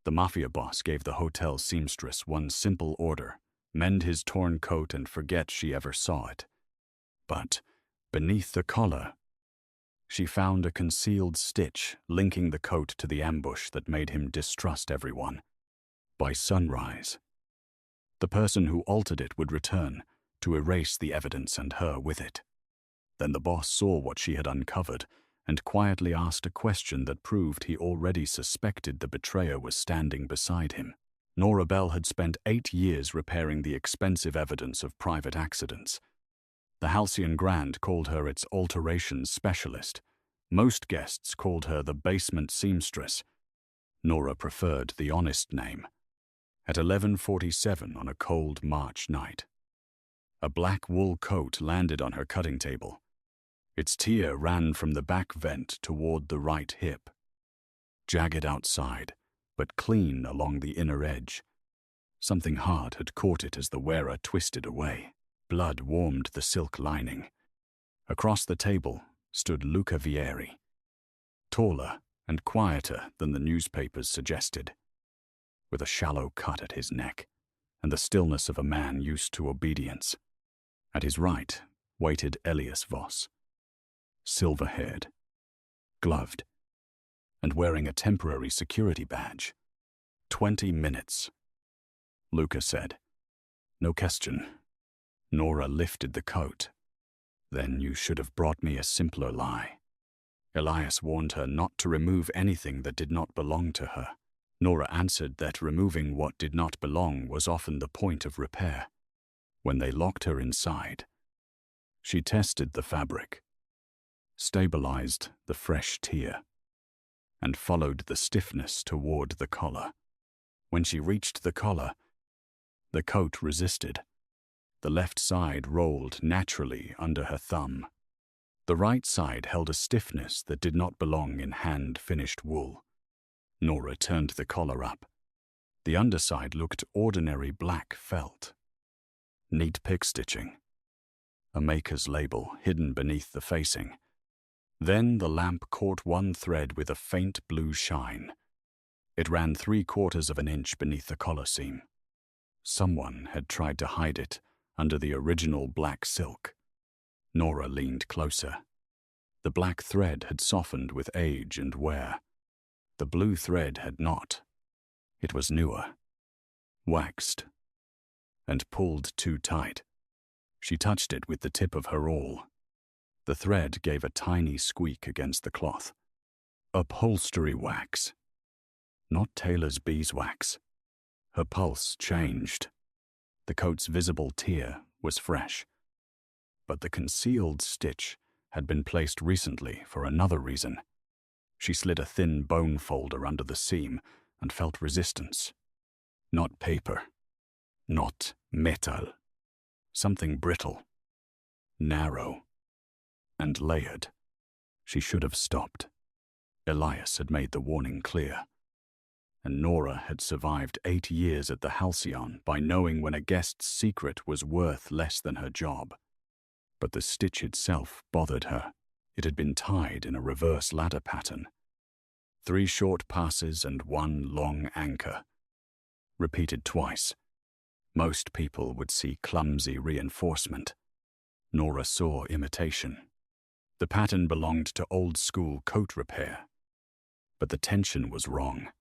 The mafia boss gave the hotel seamstress one simple order: mend his torn coat and forget she ever saw it. But beneath the collar, she found a concealed stitch linking the coat to the ambush that made him distrust everyone. By sunrise, the person who altered it would return to erase the evidence and her with it. Then the boss saw what she had uncovered and quietly asked a question that proved he already suspected the betrayer was standing beside him. Nora Bell had spent 8 years repairing the expensive evidence of private accidents. The Halcyon Grand called her its alterations specialist. Most guests called her the basement seamstress. Nora preferred the honest name. At 11:47 on a cold March night, a black wool coat landed on her cutting table. Its tier ran from the back vent toward the right hip. Jagged outside, but clean along the inner edge. Something hard had caught it as the wearer twisted away. Blood warmed the silk lining. Across the table stood Luca Vieri, taller and quieter than the newspapers suggested, with a shallow cut at his neck and the stillness of a man used to obedience. At his right waited Elias Voss, silver-haired, gloved, and wearing a temporary security badge. 20 minutes, Luca said. No question. Nora lifted the coat. Then you should have brought me a simpler lie. Elias warned her not to remove anything that did not belong to her. Nora answered that removing what did not belong was often the point of repair. When they locked her inside, she tested the fabric, stabilized the fresh tier, and followed the stiffness toward the collar. When she reached the collar, the coat resisted. The left side rolled naturally under her thumb. The right side held a stiffness that did not belong in hand-finished wool. Nora turned the collar up. The underside looked ordinary black felt. Neat pick stitching. A maker's label hidden beneath the facing. Then the lamp caught one thread with a faint blue shine. It ran 3/4 of an inch beneath the collar seam. Someone had tried to hide it under the original black silk. Nora leaned closer. The black thread had softened with age and wear. The blue thread had not. It was newer, waxed, and pulled too tight. She touched it with the tip of her awl. The thread gave a tiny squeak against the cloth. Upholstery wax, not tailor's beeswax. Her pulse changed. The coat's visible tier was fresh, but the concealed stitch had been placed recently for another reason. She slid a thin bone folder under the seam and felt resistance. Not paper, not metal. Something brittle, narrow, and layered. She should have stopped. Elias had made the warning clear. And Nora had survived 8 years at the Halcyon by knowing when a guest's secret was worth less than her job. But the stitch itself bothered her. It had been tied in a reverse ladder pattern. 3 short passes and 1 long anchor. Repeated twice. Most people would see clumsy reinforcement. Nora saw imitation. The pattern belonged to old-school coat repair. But the tension was wrong.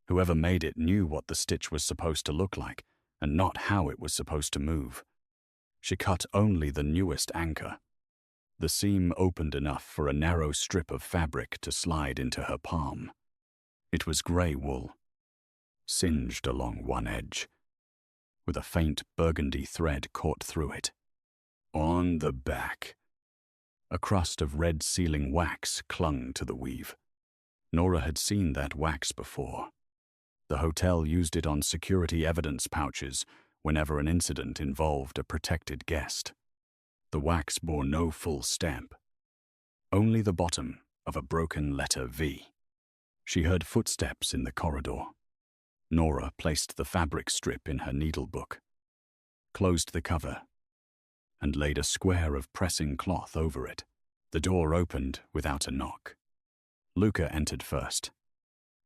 Whoever made it knew what the stitch was supposed to look like, and not how it was supposed to move. She cut only the newest anchor. The seam opened enough for a narrow strip of fabric to slide into her palm. It was grey wool, singed along one edge, with a faint burgundy thread caught through it. On the back, a crust of red sealing wax clung to the weave. Nora had seen that wax before. The hotel used it on security evidence pouches whenever an incident involved a protected guest. The wax bore no full stamp, only the bottom of a broken letter V. She heard footsteps in the corridor. Nora placed the fabric strip in her needlebook, closed the cover, and laid a square of pressing cloth over it. The door opened without a knock. Luca entered first.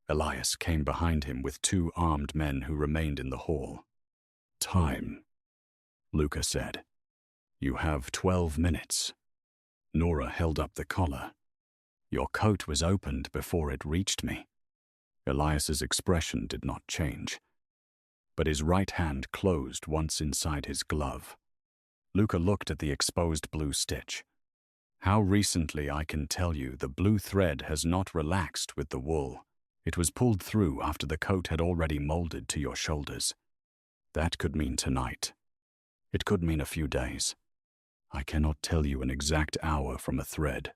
Elias came behind him with 2 armed men who remained in the hall. "Time," Luca said. "You have 12 minutes." Nora held up the collar. "Your coat was opened before it reached me." Elias's expression did not change, but his right hand closed once inside his glove. Luca looked at the exposed blue stitch. "How recently I can tell you the blue thread has not relaxed with the wool. It was pulled through after the coat had already molded to your shoulders. That could mean tonight. It could mean a few days. I cannot tell you an exact hour from a thread."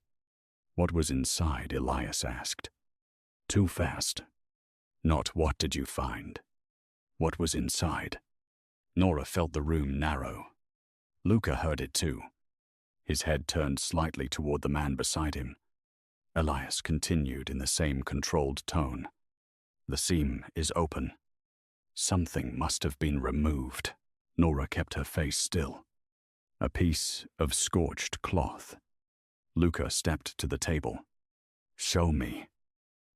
"What was inside?" Elias asked. "Too fast. Not what did you find. What was inside?" Nora felt the room narrow. Luca heard it too. His head turned slightly toward the man beside him. Elias continued in the same controlled tone. "The seam is open. Something must have been removed." Nora kept her face still. "A piece of scorched cloth." Luca stepped to the table. "Show me."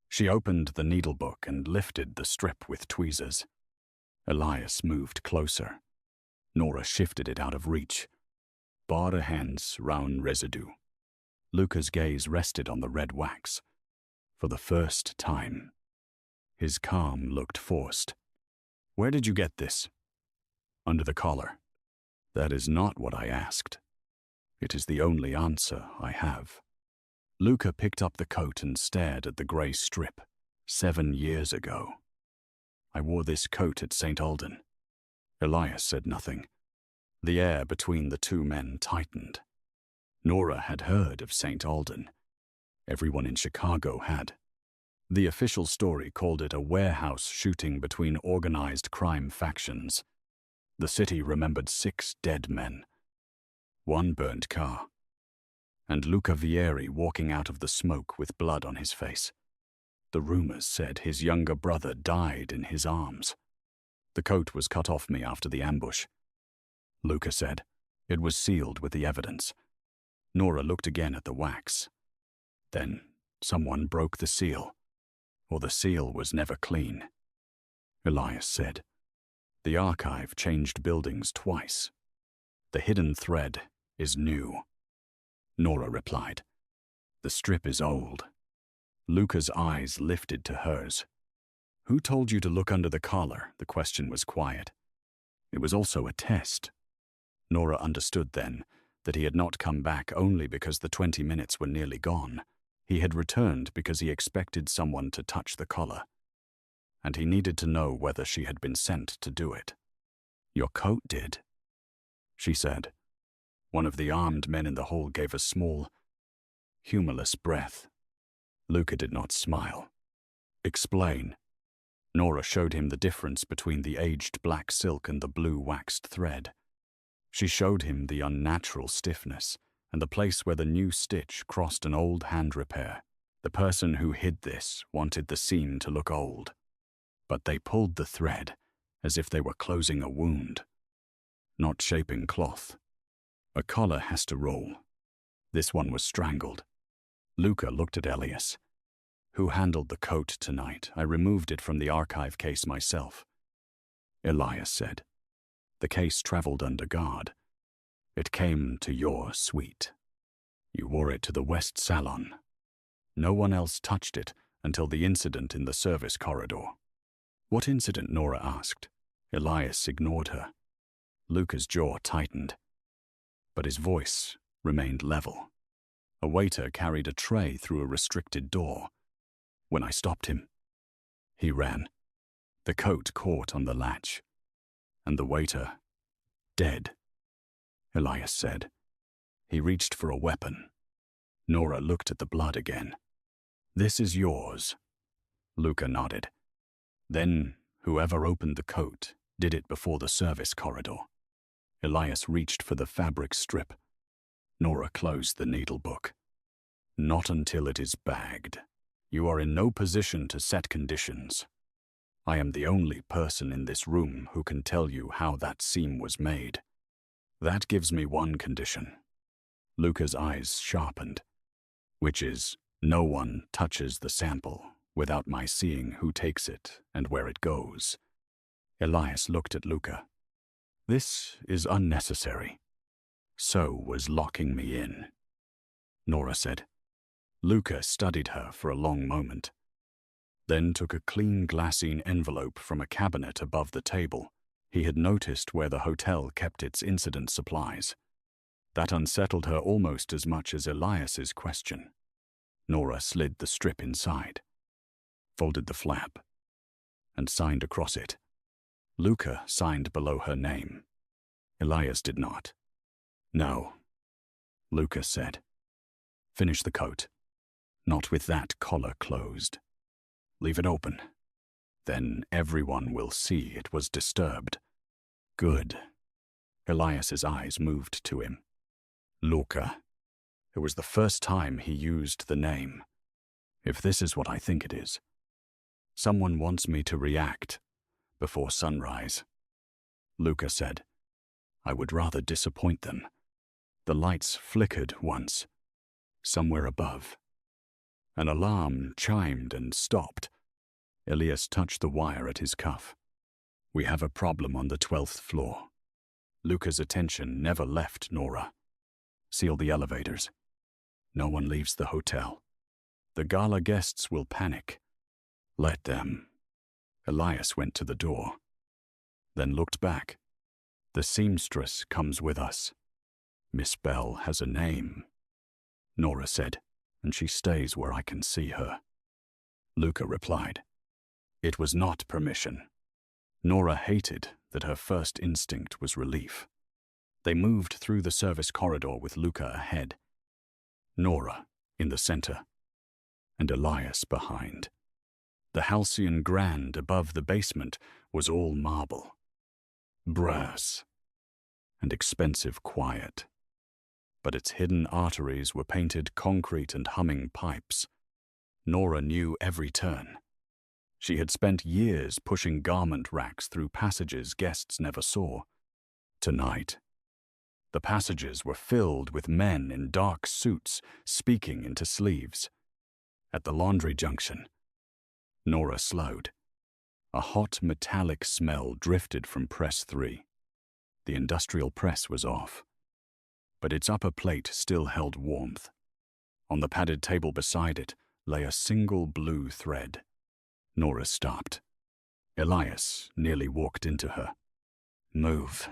She opened the needlebook and lifted the strip with tweezers. Elias moved closer. Nora shifted it out of reach. "Bare hands round residue." Luca's gaze rested on the red wax. For the first time, his calm looked forced. "Where did you get this?" "Under the collar." "That is not what I asked. It is the only answer I have." Luca picked up the coat and stared at the grey strip. 7 years ago. "I wore this coat at St. Aldan." Elias said nothing. The air between the 2 men tightened. Nora had heard of St. Aldan. Everyone in Chicago had. The official story called it a warehouse shooting between organized crime factions. The city remembered 6 dead men, 1 burned car, and Luca Vieri walking out of the smoke with blood on his face. The rumors said his younger brother died in his arms. "The coat was cut off me after the ambush," Luca said. "It was sealed with the evidence." Nora looked again at the wax. "Then someone broke the seal, or the seal was never clean," Elias said. "The archive changed buildings twice. The hidden thread is new." Nora replied. "The strip is old." Luca's eyes lifted to hers. "Who told you to look under the collar?" The question was quiet. It was also a test. Nora understood then that he had not come back only because the 20 minutes were nearly gone. He had returned because he expected someone to touch the collar. And he needed to know whether she had been sent to do it. "Your coat did," she said. One of the armed men in the hall gave a small, humorless breath. Luca did not smile. "Explain." Nora showed him the difference between the aged black silk and the blue waxed thread. She showed him the unnatural stiffness and the place where the new stitch crossed an old hand repair. The person who hid this wanted the seam to look old, but they pulled the thread as if they were closing a wound, not shaping cloth. A collar has to roll. This one was strangled. Luca looked at Elias. "Who handled the coat tonight? I removed it from the archive case myself." Elias said. "The case traveled under guard. It came to your suite. You wore it to the West Salon. No one else touched it until the incident in the service corridor." "What incident?" Nora asked. Elias ignored her. Luca's jaw tightened, but his voice remained level. A waiter carried a tray through a restricted door. When I stopped him, he ran. The coat caught on the latch, and the waiter, dead, Elias said. He reached for a weapon. Nora looked at the blood again. "This is yours." Luca nodded. "Then whoever opened the coat did it before the service corridor." Elias reached for the fabric strip. Nora closed the needlebook. "Not until it is bagged. You are in no position to set conditions. I am the only person in this room who can tell you how that seam was made. That gives me one condition." Luca's eyes sharpened. "Which is, no one touches the sample without my seeing who takes it and where it goes. Elias looked at Luca. This is unnecessary. So was locking me in, Nora said. Luca studied her for a long moment, then took a clean glassine envelope from a cabinet above the table. He had noticed where the hotel kept its incident supplies. That unsettled her almost as much as Elias's question. Nora slid the strip inside, folded the flap, and signed across it. Luca signed below her name. Elias did not. No, Luca said. Finish the coat. Not with that collar closed. Leave it open. Then everyone will see it was disturbed. Good. Elias's eyes moved to him. Luca. It was the first time he used the name. If this is what I think it is. Someone wants me to react before sunrise. Luca said. I would rather disappoint them. The lights flickered once, somewhere above. An alarm chimed and stopped. Elias touched the wire at his cuff. We have a problem on the 12th floor. Luca's attention never left Nora. Seal the elevators. No one leaves the hotel. The gala guests will panic. Let them. Elias went to the door, then looked back. The seamstress comes with us. Miss Bell has a name, Nora said, and she stays where I can see her. Luca replied. It was not permission. Nora hated that her first instinct was relief. They moved through the service corridor with Luca ahead, Nora in the center, and Elias behind. The Halcyon Grand above the basement was all marble, brass, and expensive quiet. But its hidden arteries were painted concrete and humming pipes. Nora knew every turn. She had spent years pushing garment racks through passages guests never saw. Tonight, the passages were filled with men in dark suits speaking into sleeves. At the laundry junction, Nora slowed. A hot metallic smell drifted from press 3. The industrial press was off, but its upper plate still held warmth. On the padded table beside it lay a single blue thread. Nora stopped. Elias nearly walked into her. Move,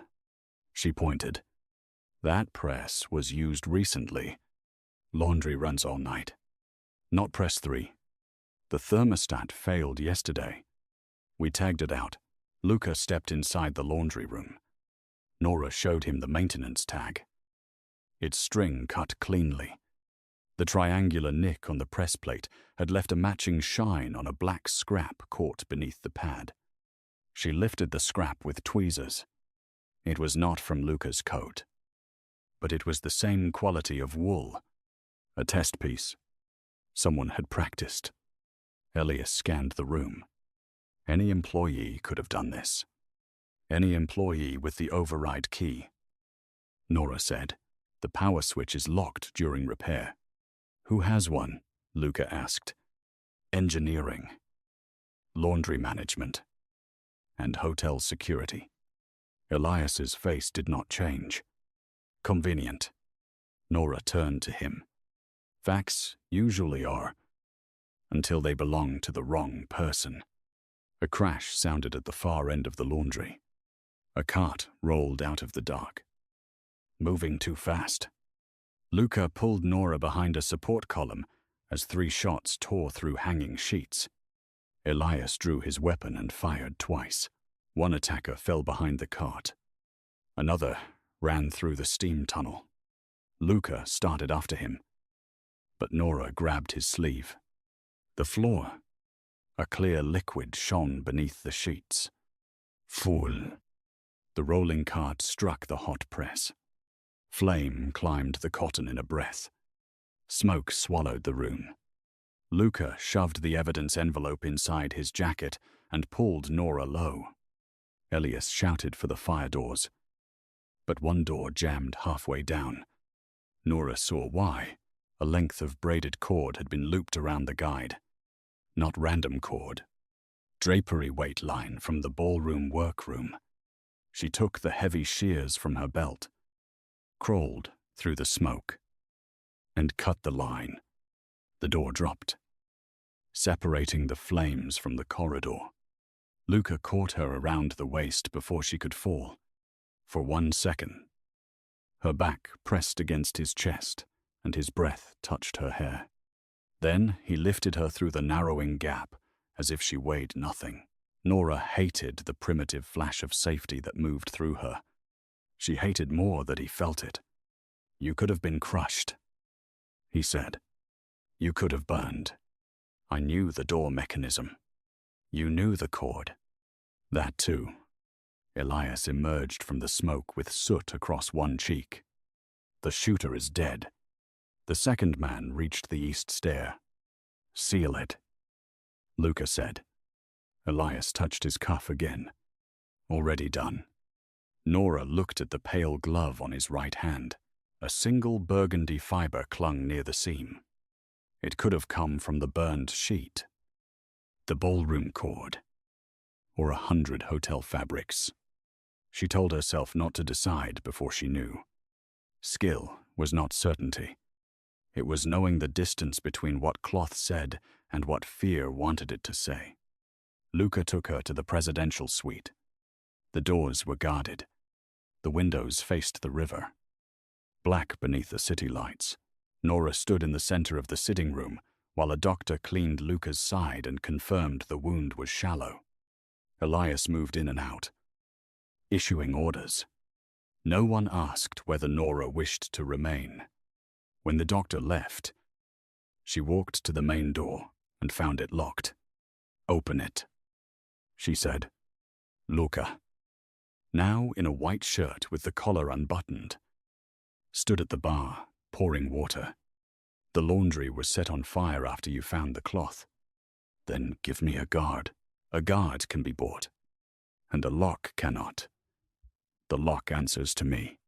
she pointed. That press was used recently. Laundry runs all night. Not press 3. The thermostat failed yesterday. We tagged it out. Luca stepped inside the laundry room. Nora showed him the maintenance tag. Its string cut cleanly. The triangular nick on the press plate had left a matching shine on a black scrap caught beneath the pad. She lifted the scrap with tweezers. It was not from Luca's coat, but it was the same quality of wool. A test piece. Someone had practiced. Elias scanned the room. Any employee could have done this. Any employee with the override key. Nora said, the power switch is locked during repair. Who has one? Luca asked. Engineering, laundry management, and hotel security. Elias's face did not change. Convenient. Nora turned to him. Facts usually are, until they belong to the wrong person. A crash sounded at the far end of the laundry. A cart rolled out of the dark. Moving too fast. Luca pulled Nora behind a support column as 3 shots tore through hanging sheets. Elias drew his weapon and fired twice. One attacker fell behind the cart. Another ran through the steam tunnel. Luca started after him, but Nora grabbed his sleeve. The floor. A clear liquid shone beneath the sheets. Full. The rolling cart struck the hot press. Flame climbed the cotton in a breath. Smoke swallowed the room. Luca shoved the evidence envelope inside his jacket and pulled Nora low. Elias shouted for the fire doors, but one door jammed halfway down. Nora saw why. A length of braided cord had been looped around the guide. not random cord. Drapery weight line from the ballroom workroom. She took the heavy shears from her belt, crawled through the smoke, and cut the line. The door dropped, separating the flames from the corridor. Luca caught her around the waist before she could fall. For 1 second, her back pressed against his chest and his breath touched her hair. Then he lifted her through the narrowing gap as if she weighed nothing. Nora hated the primitive flash of safety that moved through her. She hated more that he felt it. "You could have been crushed," he said. "You could have burned. I knew the door mechanism. You knew the cord." "That too." Elias emerged from the smoke with soot across one cheek. "The shooter is dead." The second man reached the east stair. "Seal it," Luca said. Elias touched his cuff again. "Already done." Nora looked at the pale glove on his right hand. A single burgundy fiber clung near the seam. It could have come from the burned sheet, the ballroom cord, or 100 hotel fabrics. She told herself not to decide before she knew. Skill was not certainty. It was knowing the distance between what cloth said and what fear wanted it to say. Luca took her to the presidential suite. The doors were guarded. The windows faced the river, black beneath the city lights. Nora stood in the center of the sitting room while a doctor cleaned Luca's side and confirmed the wound was shallow. Elias moved in and out, issuing orders. No one asked whether Nora wished to remain. When the doctor left, she walked to the main door and found it locked. "Open it," she said. Luca, now in a white shirt with the collar unbuttoned, stood at the bar, pouring water. "The laundry was set on fire after you found the cloth." "Then give me a guard." "A guard can be bought, and a lock cannot." "The lock answers to me."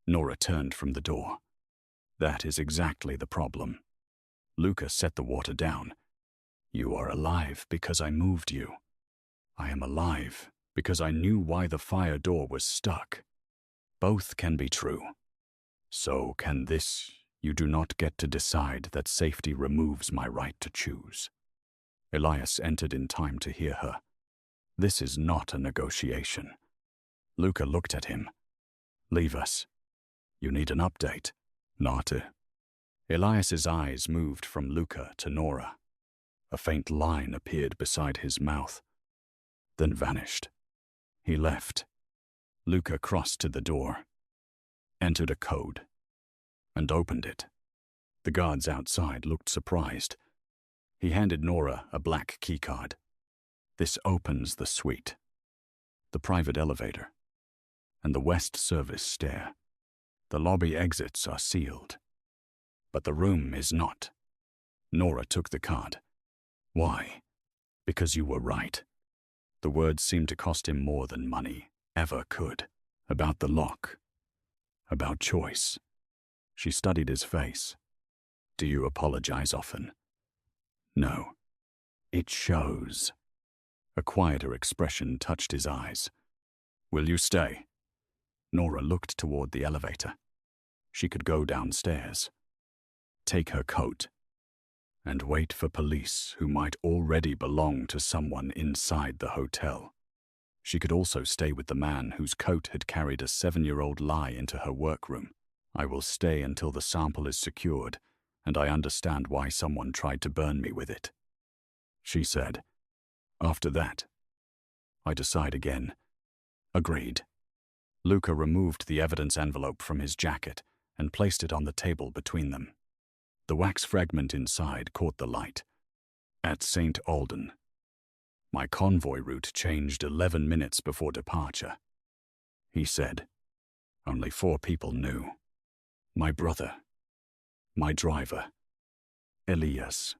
Nora turned from the door. "That is exactly the problem." Luca set the water down. "You are alive because I moved you. I am alive because I knew why the fire door was stuck. Both can be true. So can this. You do not get to decide that safety removes my right to choose." Elias entered in time to hear her. "This is not a negotiation." Luca looked at him. "Leave us. You need an update." "Not a..." Elias's eyes moved from Luca to Nora. A faint line appeared beside his mouth, then vanished. He left. Luca crossed to the door, entered a code, and opened it. The guards outside looked surprised. He handed Nora a black keycard. "This opens the suite, the private elevator, and the West Service stair. The lobby exits are sealed, but the room is not." Nora took the card. "Why?" "Because you were right." The words seemed to cost him more than money ever could. About the lock, about choice. She studied his face. "Do you apologize often?" "No." "It shows." A quieter expression touched his eyes. "Will you stay?" Nora looked toward the elevator. She could go downstairs, take her coat, and wait for police who might already belong to someone inside the hotel. She could also stay with the man whose coat had carried a 7-year-old lie into her workroom. "I will stay until the sample is secured, and I understand why someone tried to burn me with it," she said. "After that, I decide again." "Agreed." Luca removed the evidence envelope from his jacket and placed it on the table between them. The wax fragment inside caught the light. "At St. Alden. My convoy route changed 11 minutes before departure," he said. "Only 4 people knew. My brother, my driver, Elias,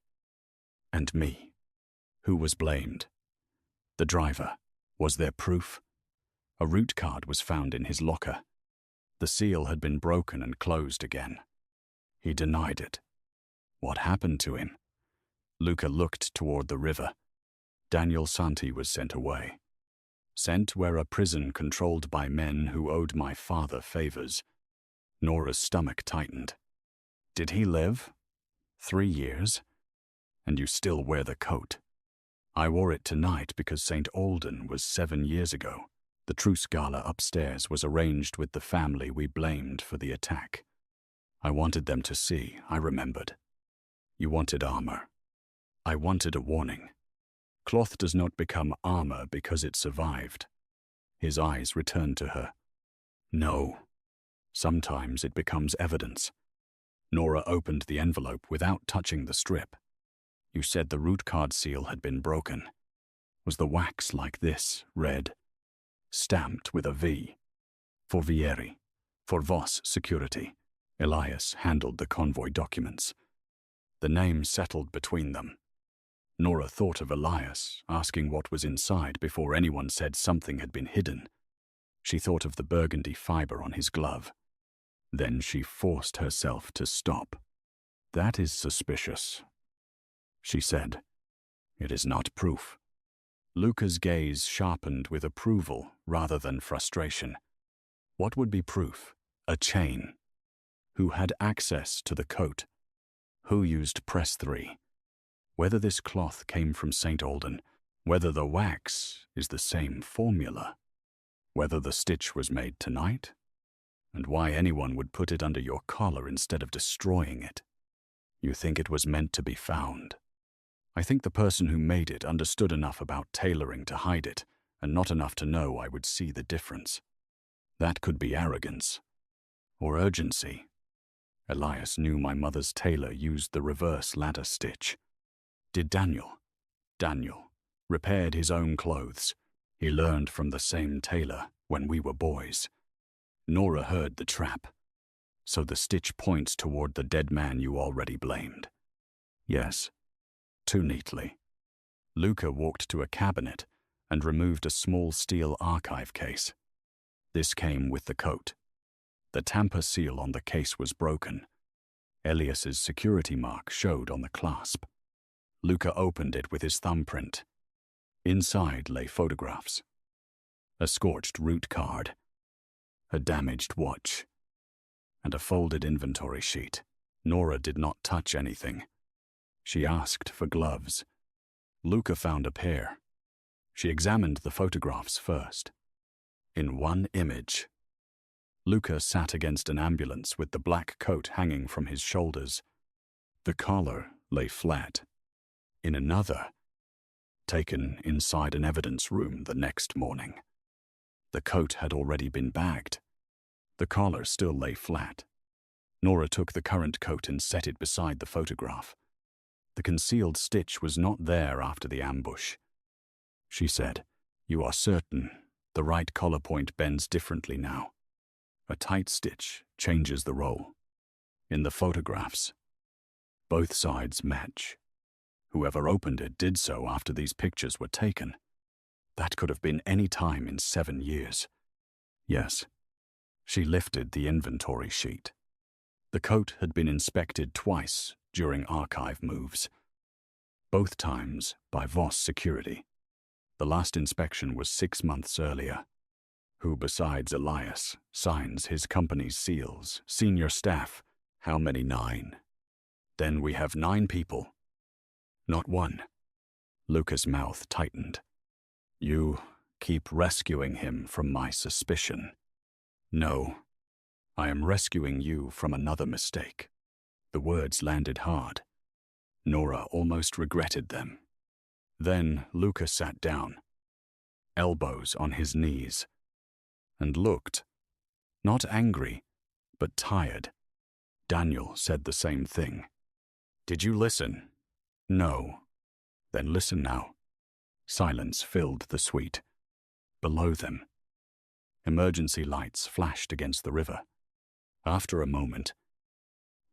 and me." "Who was blamed?" "The driver." "Was there proof?" "A route card was found in his locker. The seal had been broken and closed again." "He denied it." "What happened to him?" Luca looked toward the river. Daniel Santi was sent away. Sent where a prison controlled by men who owed my father favors. Nora's stomach tightened. Did he live? 3 years? And you still wear the coat. I wore it tonight because St. Alden was 7 years ago. The truce gala upstairs was arranged with the family we blamed for the attack. I wanted them to see, I remembered. You wanted armor. I wanted a warning. Cloth does not become armor because it survived. His eyes returned to her. No. Sometimes it becomes evidence. Nora opened the envelope without touching the strip. You said the root card seal had been broken. Was the wax like this, red? Stamped with a V. For Vieri. For Voss Security. Elias handled the convoy documents. The name settled between them. Nora thought of Elias, asking what was inside before anyone said something had been hidden. She thought of the burgundy fiber on his glove. Then she forced herself to stop. That is suspicious, she said. It is not proof. Luca's gaze sharpened with approval rather than frustration. What would be proof? A chain. Who had access to the coat? Who used press 3? Whether this cloth came from St. Alden, whether the wax is the same formula, whether the stitch was made tonight, and why anyone would put it under your collar instead of destroying it. You think it was meant to be found. I think the person who made it understood enough about tailoring to hide it, and not enough to know I would see the difference. That could be arrogance. Or urgency. Elias knew my mother's tailor used the reverse ladder stitch. Did Daniel? Daniel repaired his own clothes. He learned from the same tailor when we were boys. Nora heard the trap. So the stitch points toward the dead man you already blamed. Yes, too neatly. Luca walked to a cabinet and removed a small steel archive case. This came with the coat. The tamper seal on the case was broken. Elias's security mark showed on the clasp. Luca opened it with his thumbprint. Inside lay photographs. A scorched root card. A damaged watch. And a folded inventory sheet. Nora did not touch anything. She asked for gloves. Luca found a pair. She examined the photographs first. In one image, Luca sat against an ambulance with the black coat hanging from his shoulders. The collar lay flat. In another, taken inside an evidence room the next morning. The coat had already been bagged. The collar still lay flat. Nora took the current coat and set it beside the photograph. The concealed stitch was not there after the ambush. She said, "You are certain the right collar point bends differently now. A tight stitch changes the roll. In the photographs, both sides match. Whoever opened it did so after these pictures were taken. That could have been any time in 7 years. Yes." She lifted the inventory sheet. The coat had been inspected twice during archive moves. Both times by Voss Security. The last inspection was 6 months earlier. Who besides Elias signs his company's seals? Senior staff. How many? 9. Then we have 9 people. Not one. Luca's mouth tightened. You keep rescuing him from my suspicion. No, I am rescuing you from another mistake. The words landed hard. Nora almost regretted them. Then Luca sat down, elbows on his knees, and looked, not angry, but tired. Daniel said the same thing. Did you listen? No. Then listen now. Silence filled the suite. Below them, emergency lights flashed against the river. After a moment,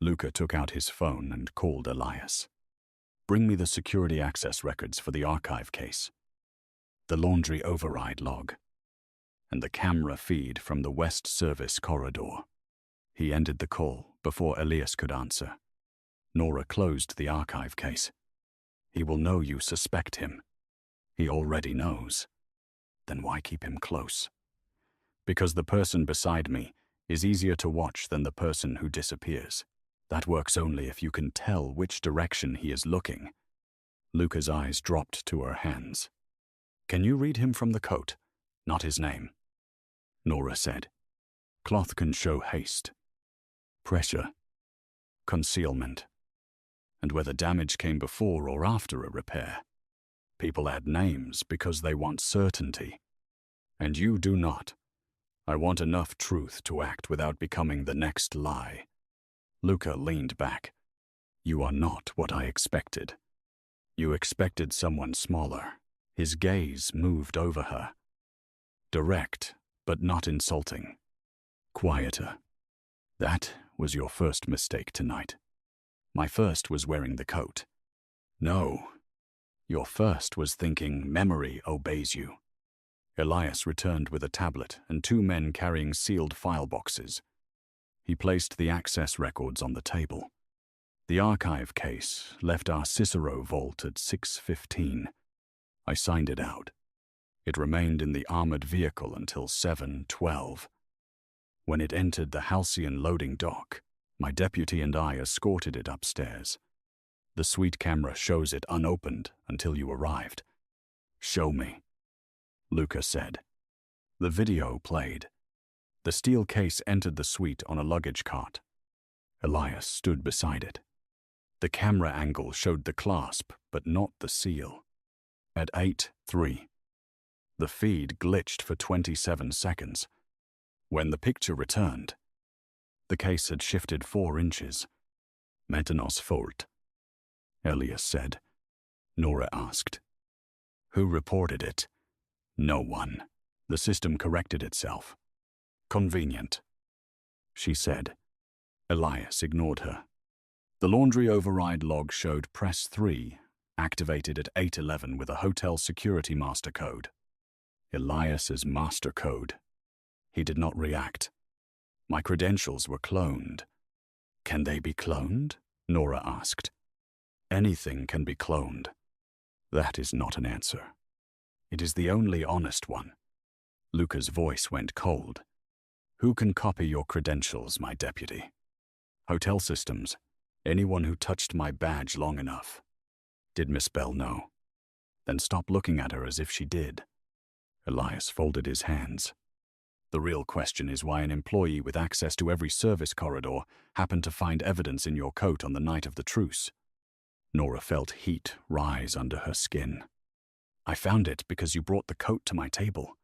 Luca took out his phone and called Elias. Bring me the security access records for the archive case, the laundry override log, and the camera feed from the West Service corridor. He ended the call before Elias could answer. Nora closed the archive case. He will know you suspect him. He already knows. Then why keep him close? Because the person beside me is easier to watch than the person who disappears. That works only if you can tell which direction he is looking. Luca's eyes dropped to her hands. Can you read him from the coat, not his name? Nora said. Cloth can show haste, pressure, concealment, and whether damage came before or after a repair. People add names because they want certainty. And you do not. I want enough truth to act without becoming the next lie. Luca leaned back. You are not what I expected. You expected someone smaller. His gaze moved over her. Direct, but not insulting. Quieter. That was your first mistake tonight. My first was wearing the coat. No. Your first was thinking memory obeys you. Elias returned with a tablet and 2 men carrying sealed file boxes. He placed the access records on the table. The archive case left our Cicero vault at 6:15. I signed it out. It remained in the armored vehicle until 7:12. When it entered the Halcyon loading dock, my deputy and I escorted it upstairs. The suite camera shows it unopened until you arrived. Show me, Luca said. The video played. The steel case entered the suite on a luggage cart. Elias stood beside it. The camera angle showed the clasp, but not the seal. At 8:03, the feed glitched for 27 seconds. When the picture returned, the case had shifted 4 inches. Maintenance fault, Elias said. Nora asked. Who reported it? No one. The system corrected itself. Convenient, she said. Elias ignored her. The laundry override log showed press 3, activated at 8:11 with a hotel security master code. Elias's master code. He did not react. My credentials were cloned. Can they be cloned? Nora asked. Anything can be cloned. That is not an answer. It is the only honest one. Luca's voice went cold. Who can copy your credentials, my deputy? Hotel systems. Anyone who touched my badge long enough. Did Miss Bell know? Then stop looking at her as if she did. Elias folded his hands. The real question is why an employee with access to every service corridor happened to find evidence in your coat on the night of the truce. Nora felt heat rise under her skin. I found it because you brought the coat to my table.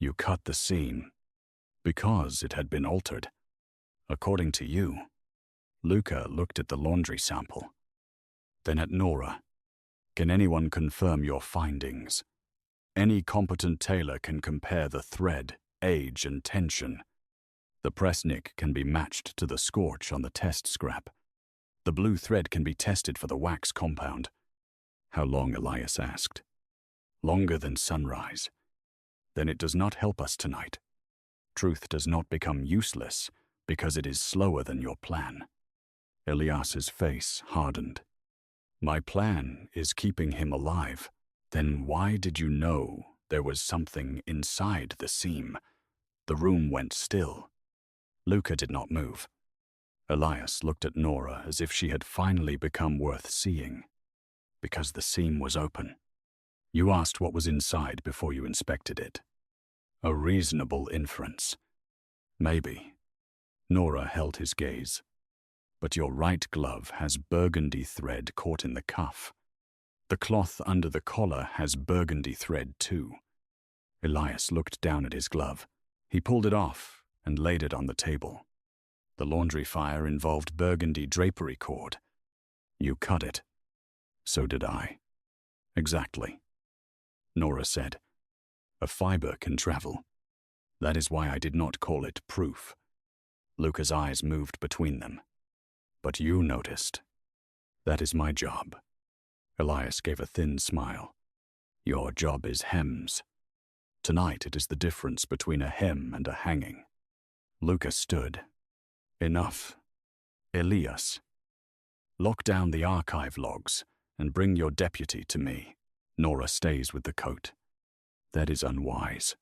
You cut the seam. Because it had been altered. According to you. Luca looked at the laundry sample. Then at Nora. Can anyone confirm your findings? Any competent tailor can compare the thread, age, and tension. The press nick can be matched to the scorch on the test scrap. The blue thread can be tested for the wax compound. How long, Elias asked. Longer than sunrise. Then it does not help us tonight. Truth does not become useless because it is slower than your plan. Elias's face hardened. My plan is keeping him alive. Then why did you know there was something inside the seam? The room went still. Luca did not move. Elias looked at Nora as if she had finally become worth seeing. Because the seam was open. You asked what was inside before you inspected it. A reasonable inference. Maybe. Nora held his gaze. But your right glove has burgundy thread caught in the cuff. The cloth under the collar has burgundy thread too. Elias looked down at his glove. He pulled it off and laid it on the table. The laundry fire involved burgundy drapery cord. You cut it. So did I. Exactly. Nora said. A fiber can travel. That is why I did not call it proof. Luca's eyes moved between them. But you noticed. That is my job. Elias gave a thin smile. Your job is hems. Tonight it is the difference between a hem and a hanging. Luca stood. Enough. Elias. Lock down the archive logs. and bring your deputy to me. Nora stays with the coat. That is unwise.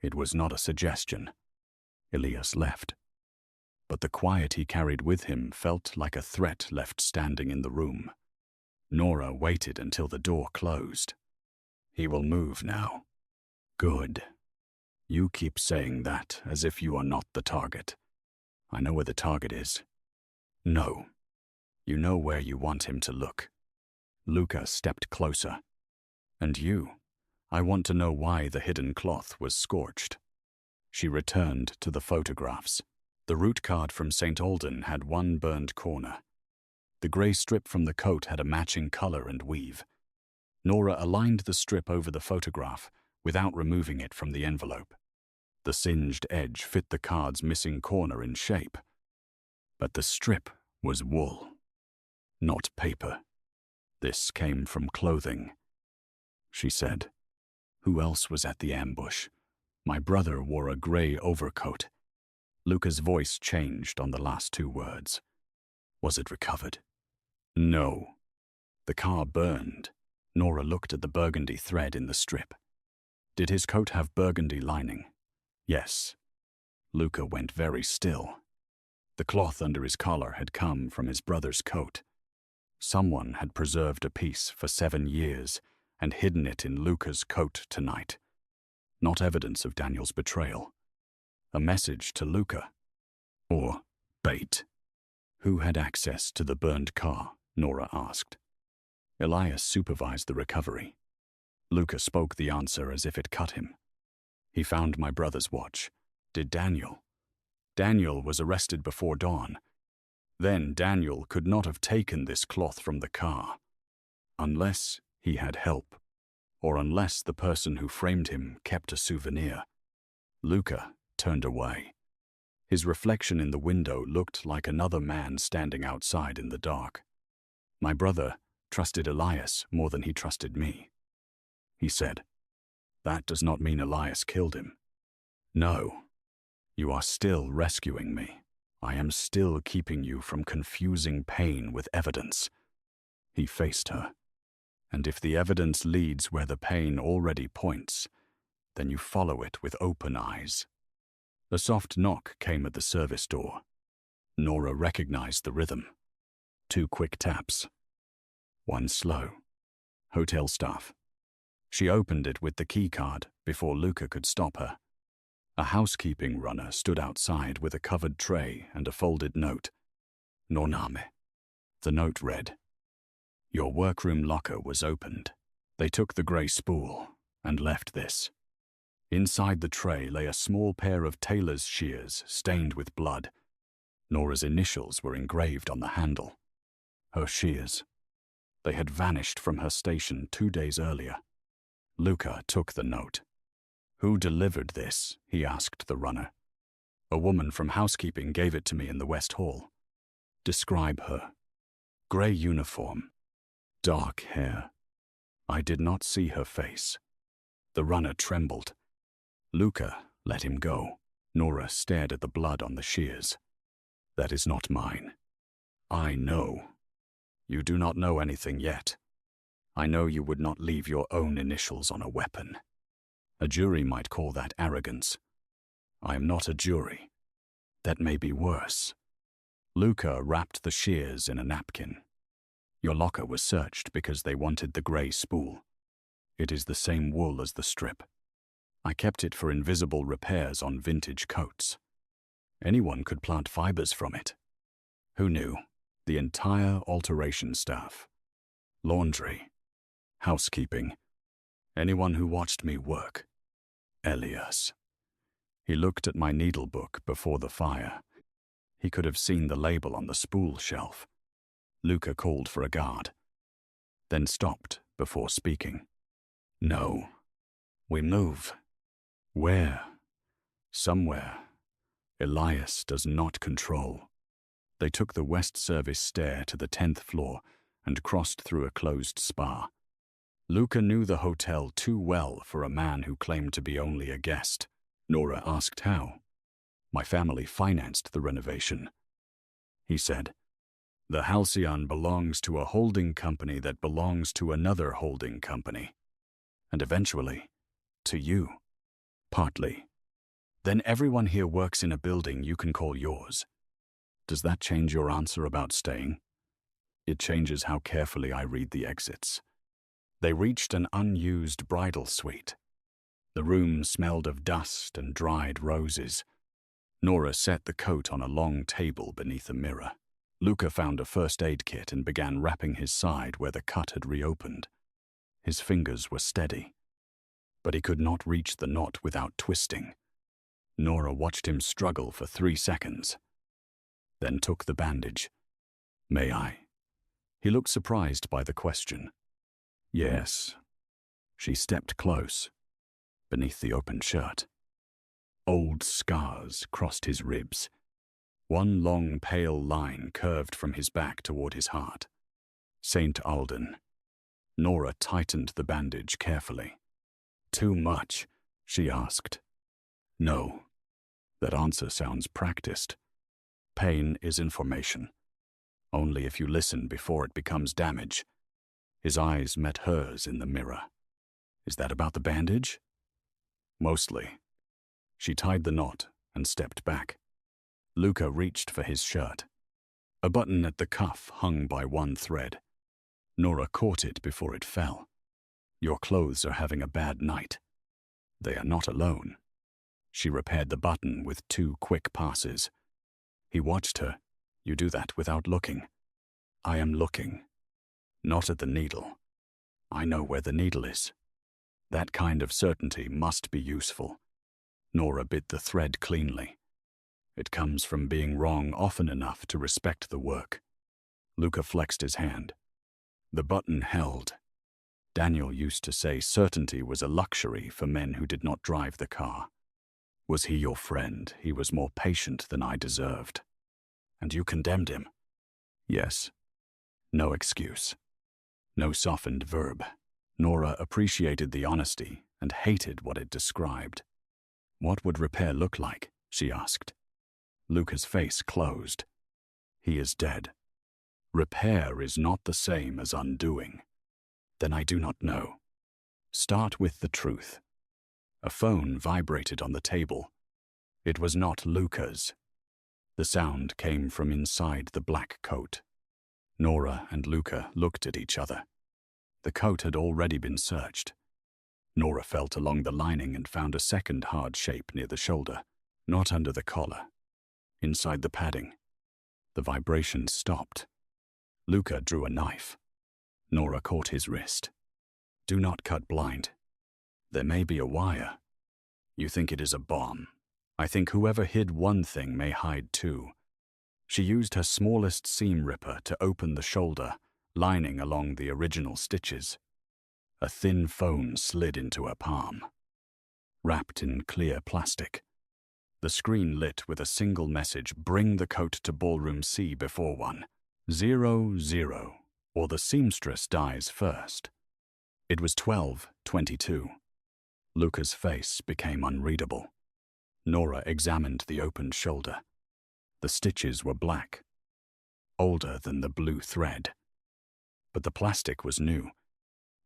It was not a suggestion. Elias left. But the quiet he carried with him felt like a threat left standing in the room. Nora waited until the door closed. He will move now. Good. You keep saying that as if you are not the target. I know where the target is. No. You know where you want him to look. Luca stepped closer. And you? I want to know why the hidden cloth was scorched. She returned to the photographs. The route card from St. Aldan had one burned corner. The grey strip from the coat had a matching color and weave. Nora aligned the strip over the photograph without removing it from the envelope. The singed edge fit the card's missing corner in shape. But the strip was wool, not paper. This came from clothing. She said, "Who else was at the ambush? My brother wore a grey overcoat." Luca's voice changed on the last two words. Was it recovered? No. The car burned. Nora looked at the burgundy thread in the strip. Did his coat have burgundy lining? Yes. Luca went very still. The cloth under his collar had come from his brother's coat. Someone had preserved a piece for 7 years and hidden it in Luca's coat tonight. Not evidence of Daniel's betrayal. A message to Luca. Or bait. Who had access to the burned car? Nora asked. Elias supervised the recovery. Luca spoke the answer as if it cut him. He found my brother's watch. Did Daniel? Daniel was arrested before dawn. Then Daniel could not have taken this cloth from the car. Unless he had help. Or unless the person who framed him kept a souvenir. Luca turned away. His reflection in the window looked like another man standing outside in the dark. My brother trusted Elias more than he trusted me. He said, "That does not mean Elias killed him." No. You are still rescuing me. I am still keeping you from confusing pain with evidence. He faced her. And if the evidence leads where the pain already points, then you follow it with open eyes. A soft knock came at the service door. Nora recognized the rhythm. 2 quick taps. 1 slow. Hotel staff. She opened it with the key card before Luca could stop her. A housekeeping runner stood outside with a covered tray and a folded note. Norname. The note read, "Your workroom locker was opened. They took the grey spool and left this." Inside the tray lay a small pair of tailor's shears stained with blood. Nora's initials were engraved on the handle. Her shears. They had vanished from her station 2 days earlier. Luca took the note. "Who delivered this?" he asked the runner. "A woman from housekeeping gave it to me in the West Hall." "Describe her." "Grey uniform. Dark hair." I did not see her face. The runner trembled. Luca let him go. Nora stared at the blood on the shears. "That is not mine." "I know. You do not know anything yet. I know you would not leave your own initials on a weapon. A jury might call that arrogance. I am not a jury. That may be worse." Luca wrapped the shears in a napkin. "Your locker was searched because they wanted the grey spool. It is the same wool as the strip. I kept it for invisible repairs on vintage coats. Anyone could plant fibers from it. Who knew? The entire alteration staff. Laundry. Housekeeping. Anyone who watched me work. Elias." He looked at my needlebook before the fire. He could have seen the label on the spool shelf. Luca called for a guard, then stopped before speaking. "No. We move." "Where?" "Somewhere. Elias does not control." They took the West Service stair to the 10th floor and crossed through a closed spa. Luca knew the hotel too well for a man who claimed to be only a guest. Nora asked how. "My family financed the renovation." He said, The Halcyon belongs to a holding company that belongs to another holding company. And eventually, to you. Partly. Then everyone here works in a building you can call yours. Does that change your answer about staying? It changes how carefully I read the exits. They reached an unused bridal suite. The room smelled of dust and dried roses. Nora set the coat on a long table beneath a mirror. Luca found a first aid kit and began wrapping his side where the cut had reopened. His fingers were steady, but he could not reach the knot without twisting. Nora watched him struggle for 3 seconds, then took the bandage. "May I?" He looked surprised by the question. "Yes." She stepped close, beneath the open shirt. Old scars crossed his ribs. One long pale line curved from his back toward his heart. St. Alden. Nora tightened the bandage carefully. "Too much?" she asked. "No." That answer sounds practiced. Pain is information. Only if you listen before it becomes damage. His eyes met hers in the mirror. "Is that about the bandage?" "Mostly." She tied the knot and stepped back. Luca reached for his shirt. A button at the cuff hung by one thread. Nora caught it before it fell. "Your clothes are having a bad night." "They are not alone." She repaired the button with 2 quick passes. He watched her. "You do that without looking." "I am looking. Not at the needle. I know where the needle is." That kind of certainty must be useful. Nora bit the thread cleanly. It comes from being wrong often enough to respect the work. Luca flexed his hand. The button held. Daniel used to say certainty was a luxury for men who did not drive the car. Was he your friend? He was more patient than I deserved. And you condemned him? Yes. No excuse. No softened verb. Nora appreciated the honesty and hated what it described. "What would repair look like?" she asked. Luca's face closed. "He is dead. Repair is not the same as undoing." "Then I do not know." "Start with the truth." A phone vibrated on the table. It was not Luca's. The sound came from inside the black coat. Nora and Luca looked at each other. The coat had already been searched. Nora felt along the lining and found a second hard shape near the shoulder, not under the collar. Inside the padding. The vibration stopped. Luca drew a knife. Nora caught his wrist. "Do not cut blind. There may be a wire. You think it is a bomb. I think whoever hid one thing may hide two." She used her smallest seam ripper to open the shoulder, lining along the original stitches. A thin phone slid into her palm. Wrapped in clear plastic. The screen lit with a single message: "Bring the coat to Ballroom C before 1:00, or the seamstress dies first." It was 12:22. Luca's face became unreadable. Nora examined the opened shoulder. The stitches were black, older than the blue thread. But the plastic was new.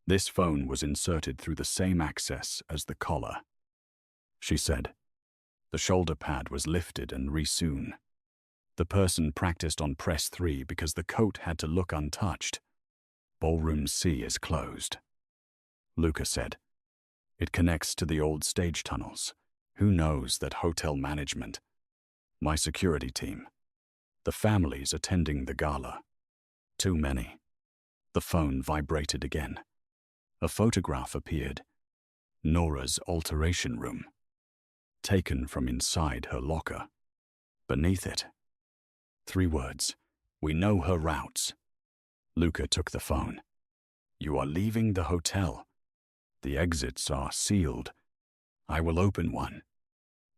This phone was inserted through the same access as the collar. She said. The shoulder pad was lifted and resewn. The person practiced on press 3 because the coat had to look untouched. Ballroom C is closed. Luca said. It connects to the old stage tunnels. Who knows that hotel management? My security team. The families attending the gala. Too many. The phone vibrated again. A photograph appeared. Nora's alteration room. Taken from inside her locker. Beneath it. 3 words. We know her routes. Luca took the phone. You are leaving the hotel. The exits are sealed. I will open one.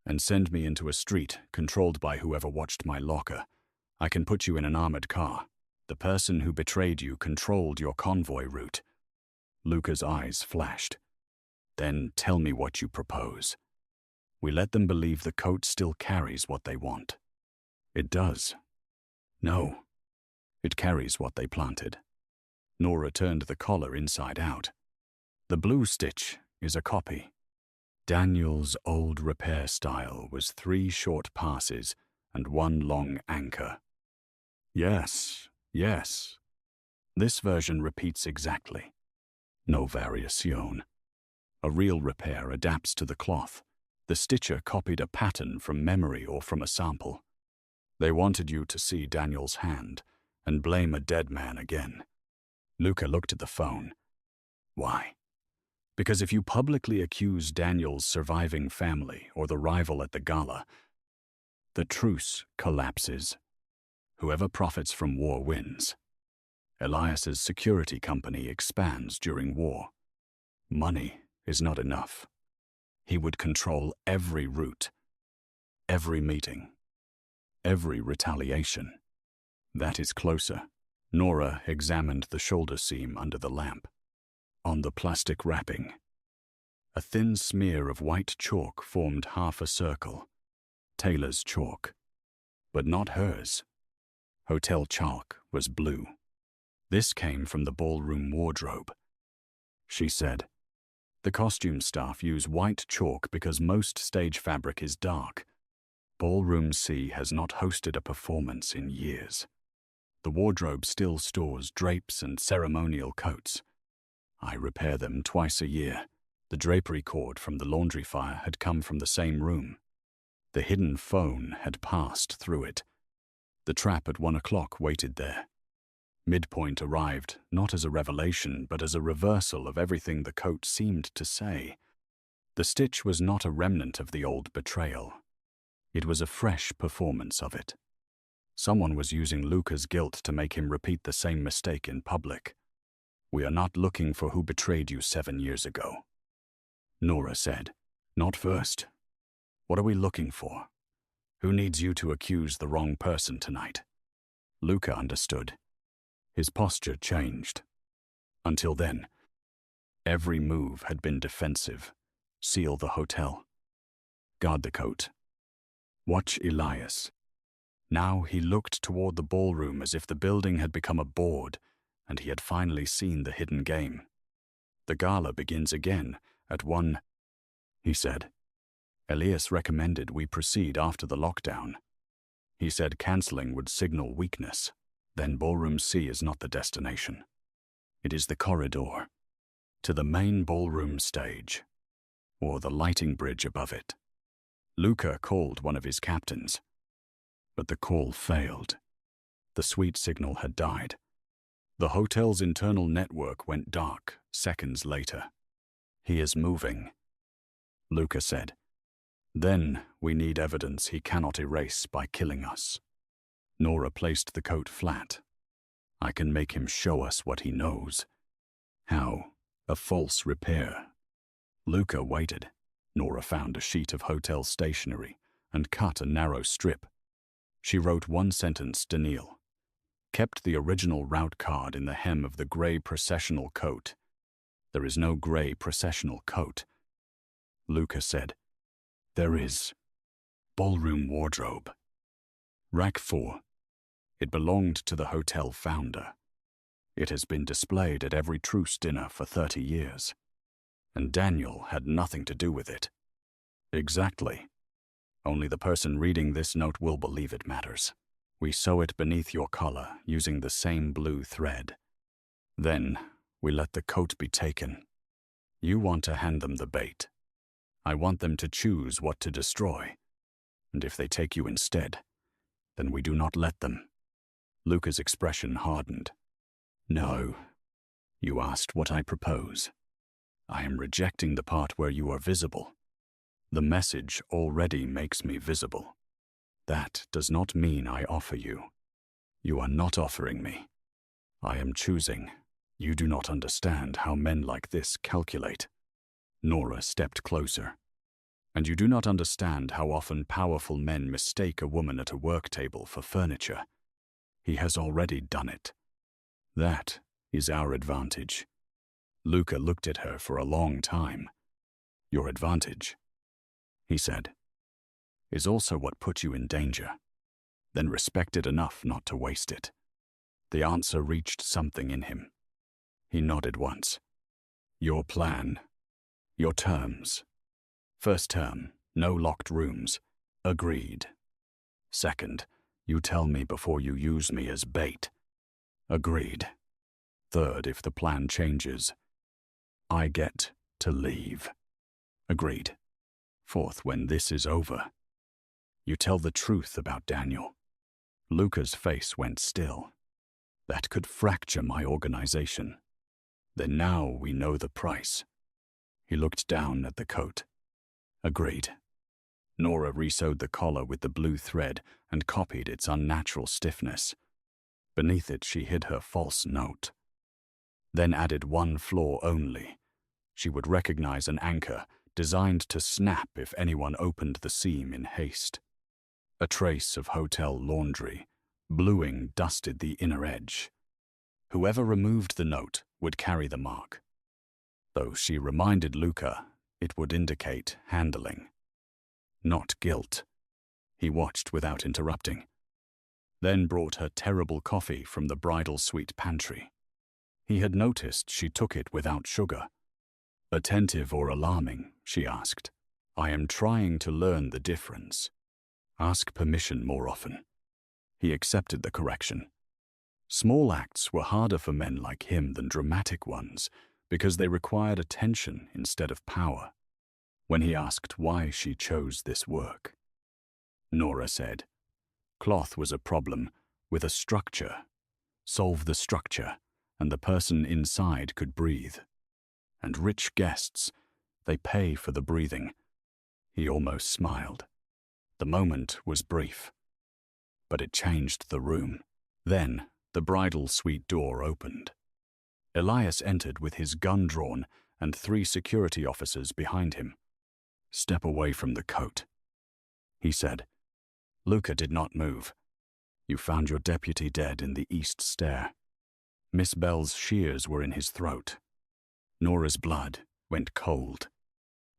And send me into a street controlled by whoever watched my locker. I can put you in an armored car. The person who betrayed you controlled your convoy route. Luca's eyes flashed. Then tell me what you propose. We let them believe the coat still carries what they want. It does. No. It carries what they planted. Nora turned the collar inside out. The blue stitch is a copy. Daniel's old repair style was 3 short passes and 1 long anchor. Yes, yes. This version repeats exactly. No variation. A real repair adapts to the cloth. The stitcher copied a pattern from memory or from a sample. They wanted you to see Daniel's hand and blame a dead man again. Luca looked at the phone. Why? Because if you publicly accuse Daniel's surviving family or the rival at the gala, the truce collapses. Whoever profits from war wins. Elias's security company expands during war. Money is not enough. He would control every route, every meeting, every retaliation. That is closer. Nora examined the shoulder seam under the lamp. On the plastic wrapping, a thin smear of white chalk formed half a circle. Taylor's chalk, but not hers. Hotel chalk was blue. This came from the ballroom wardrobe. She said, "The costume staff use white chalk because most stage fabric is dark. Ballroom C has not hosted a performance in years. The wardrobe still stores drapes and ceremonial coats. I repair them twice a year. The drapery cord from the laundry fire had come from the same room. The hidden phone had passed through it. The trap at 1 o'clock waited there. Midpoint arrived not as a revelation, but as a reversal of everything the coat seemed to say. The stitch was not a remnant of the old betrayal. It was a fresh performance of it. Someone was using Luca's guilt to make him repeat the same mistake in public. We are not looking for who betrayed you 7 years ago." Nora said, "Not first. What are we looking for? Who needs you to accuse the wrong person tonight?" Luca understood. His posture changed. Until then, every move had been defensive. Seal the hotel. Guard the coat. Watch Elias. Now he looked toward the ballroom as if the building had become a board, and he had finally seen the hidden game. "The gala begins again at 1, he said. Elias recommended we proceed after the lockdown. He said canceling would signal weakness. Then Ballroom C is not the destination. It is the corridor to the main ballroom stage, or the lighting bridge above it." Luca called one of his captains, but the call failed. The suite signal had died. The hotel's internal network went dark seconds later. "He is moving," Luca said. "Then we need evidence he cannot erase by killing us." Nora placed the coat flat. "I can make him show us what he knows." "How? A false repair." Luca waited. Nora found a sheet of hotel stationery and cut a narrow strip. She wrote 1 sentence, Daniel. Kept the original route card in the hem of the gray processional coat. There is no gray processional coat. Luca said, "There is. Ballroom wardrobe. Rack 4. It belonged to the hotel founder. It has been displayed at every truce dinner for 30 years. And Daniel had nothing to do with it." "Exactly. Only the person reading this note will believe it matters. We sew it beneath your collar using the same blue thread. Then we let the coat be taken. You want to hand them the bait. I want them to choose what to destroy. And if they take you instead, then we do not let them." Luca's expression hardened. "No. You asked what I propose. I am rejecting the part where you are visible. The message already makes me visible. That does not mean I offer you. You are not offering me. I am choosing. You do not understand how men like this calculate." Nora stepped closer. "And you do not understand how often powerful men mistake a woman at a work table for furniture. He has already done it. That is our advantage." Luca looked at her for a long time. "Your advantage," he said, "is also what put you in danger. Then respect it enough not to waste it." The answer reached something in him. He nodded once. Your plan. Your terms. First term, no locked rooms. Agreed. Second, you tell me before you use me as bait. Agreed. Third, if the plan changes, I get to leave. Agreed. Fourth, when this is over, you tell the truth about Daniel. Luca's face went still. That could fracture my organization. Then now we know the price. He looked down at the coat. Agreed. Nora resewed the collar with the blue thread and copied its unnatural stiffness. Beneath it she hid her false note. Then added one flaw only. She would recognize an anchor designed to snap if anyone opened the seam in haste. A trace of hotel laundry, bluing, dusted the inner edge. Whoever removed the note would carry the mark. Though she reminded Luca, it would indicate handling, not guilt. He watched without interrupting. Then brought her terrible coffee from the bridal suite pantry. He had noticed she took it without sugar. Attentive or alarming, she asked. I am trying to learn the difference. Ask permission more often. He accepted the correction. Small acts were harder for men like him than dramatic ones because they required attention instead of power. When he asked why she chose this work, Nora said, cloth was a problem with a structure. Solve the structure, and the person inside could breathe. And rich guests, they pay for the breathing. He almost smiled. The moment was brief, but it changed the room. Then the bridal suite door opened. Elias entered with his gun drawn and 3 security officers behind him. Step away from the coat, he said. Luca did not move. You found your deputy dead in the east stair. Miss Bell's shears were in his throat. Nora's blood went cold.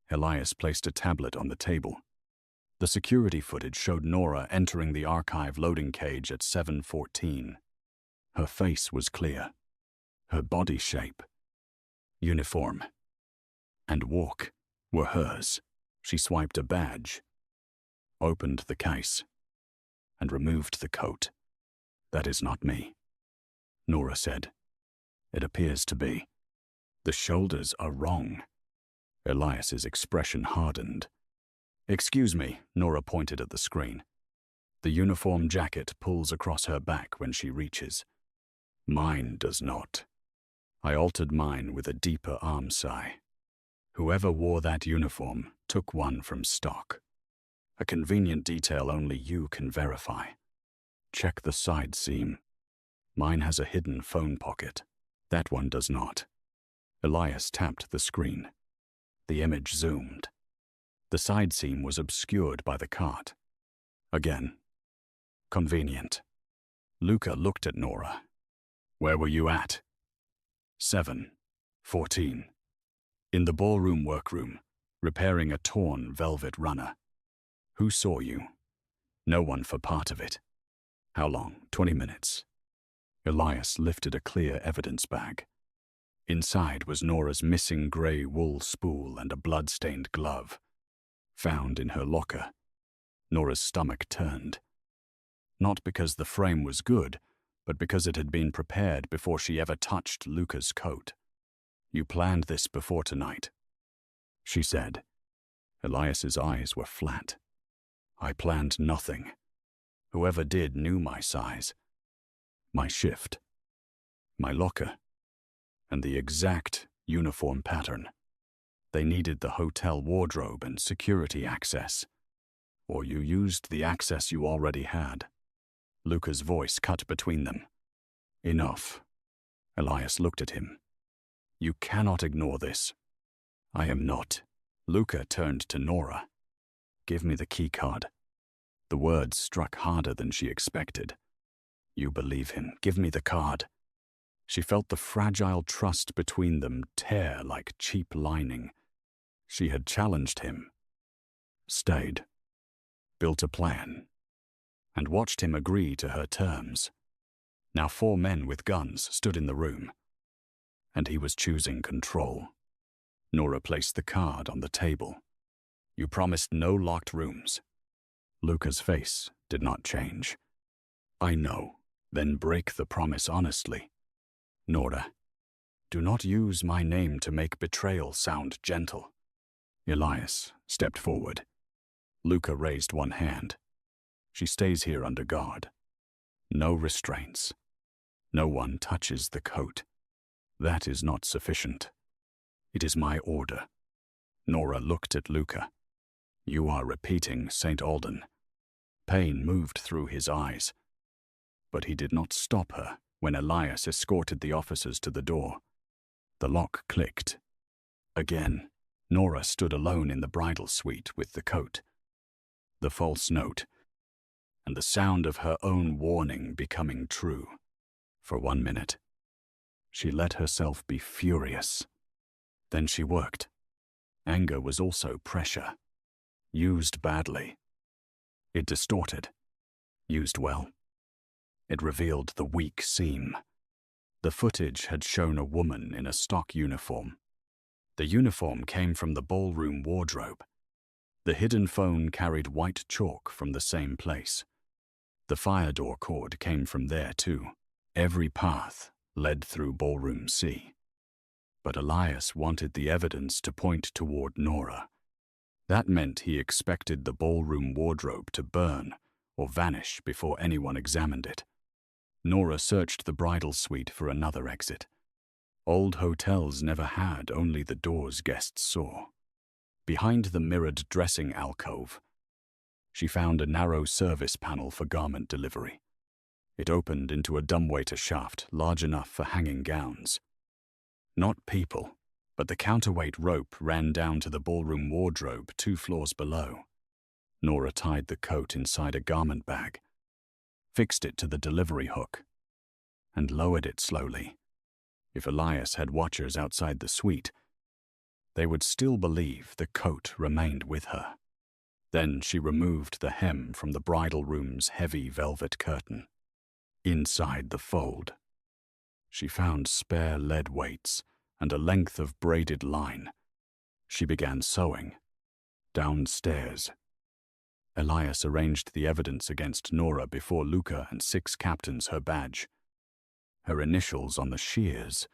Elias placed a tablet on the table. The security footage showed Nora entering the archive loading cage at 7:14. Her face was clear. Her body shape, uniform, and walk were hers. She swiped a badge, opened the case, and removed the coat. That is not me, Nora said. It appears to be. The shoulders are wrong. Elias's expression hardened. Excuse me, Nora pointed at the screen. The uniform jacket pulls across her back when she reaches. Mine does not. I altered mine with a deeper arm sigh. Whoever wore that uniform took one from stock. A convenient detail only you can verify. Check the side seam. Mine has a hidden phone pocket. That one does not. Elias tapped the screen. The image zoomed. The side seam was obscured by the cart. Again. Convenient. Luca looked at Nora. Where were you at? 7:14. In the ballroom workroom, repairing a torn velvet runner. Who saw you? No one for part of it. How long? 20 minutes. Elias lifted a clear evidence bag. Inside was Nora's missing grey wool spool and a blood-stained glove. Found in her locker. Nora's stomach turned. Not because the frame was good, but because it had been prepared before she ever touched Luca's coat. You planned this before tonight, she said. Elias's eyes were flat. I planned nothing. Whoever did knew my size, my shift, my locker, and the exact uniform pattern. They needed the hotel wardrobe and security access. Or you used the access you already had. Luca's voice cut between them. Enough. Elias looked at him. You cannot ignore this. I am not. Luca turned to Nora. Give me the key card. The words struck harder than she expected. You believe him. Give me the card. She felt the fragile trust between them tear like cheap lining. She had challenged him, stayed, built a plan, and watched him agree to her terms. Now 4 men with guns stood in the room, and he was choosing control. Nora placed the card on the table. You promised no locked rooms. Luca's face did not change. I know. Then break the promise honestly. Nora, do not use my name to make betrayal sound gentle. Elias stepped forward. Luca raised one hand. She stays here under guard. No restraints. No one touches the coat. That is not sufficient. It is my order. Nora looked at Luca. You are repeating St. Alden. Pain moved through his eyes. But he did not stop her when Elias escorted the officers to the door. The lock clicked. Again, Nora stood alone in the bridal suite with the coat. The false note, and the sound of her own warning becoming true. For 1 minute, she let herself be furious. Then she worked. Anger was also pressure. Used badly. It distorted. Used well. It revealed the weak seam. The footage had shown a woman in a stock uniform. The uniform came from the ballroom wardrobe. The hidden phone carried white chalk from the same place. The fire door cord came from there too. Every path led through Ballroom C. But Elias wanted the evidence to point toward Nora. That meant he expected the ballroom wardrobe to burn or vanish before anyone examined it. Nora searched the bridal suite for another exit. Old hotels never had only the doors guests saw. Behind the mirrored dressing alcove, she found a narrow service panel for garment delivery. It opened into a dumbwaiter shaft large enough for hanging gowns. Not people, but the counterweight rope ran down to the ballroom wardrobe 2 floors below. Nora tied the coat inside a garment bag, fixed it to the delivery hook, and lowered it slowly. If Elias had watchers outside the suite, they would still believe the coat remained with her. Then she removed the hem from the bridal room's heavy velvet curtain. Inside the fold, she found spare lead weights and a length of braided line. She began sewing. Downstairs. Elias arranged the evidence against Nora before Luca and 6 captains her badge. Her initials on the shears.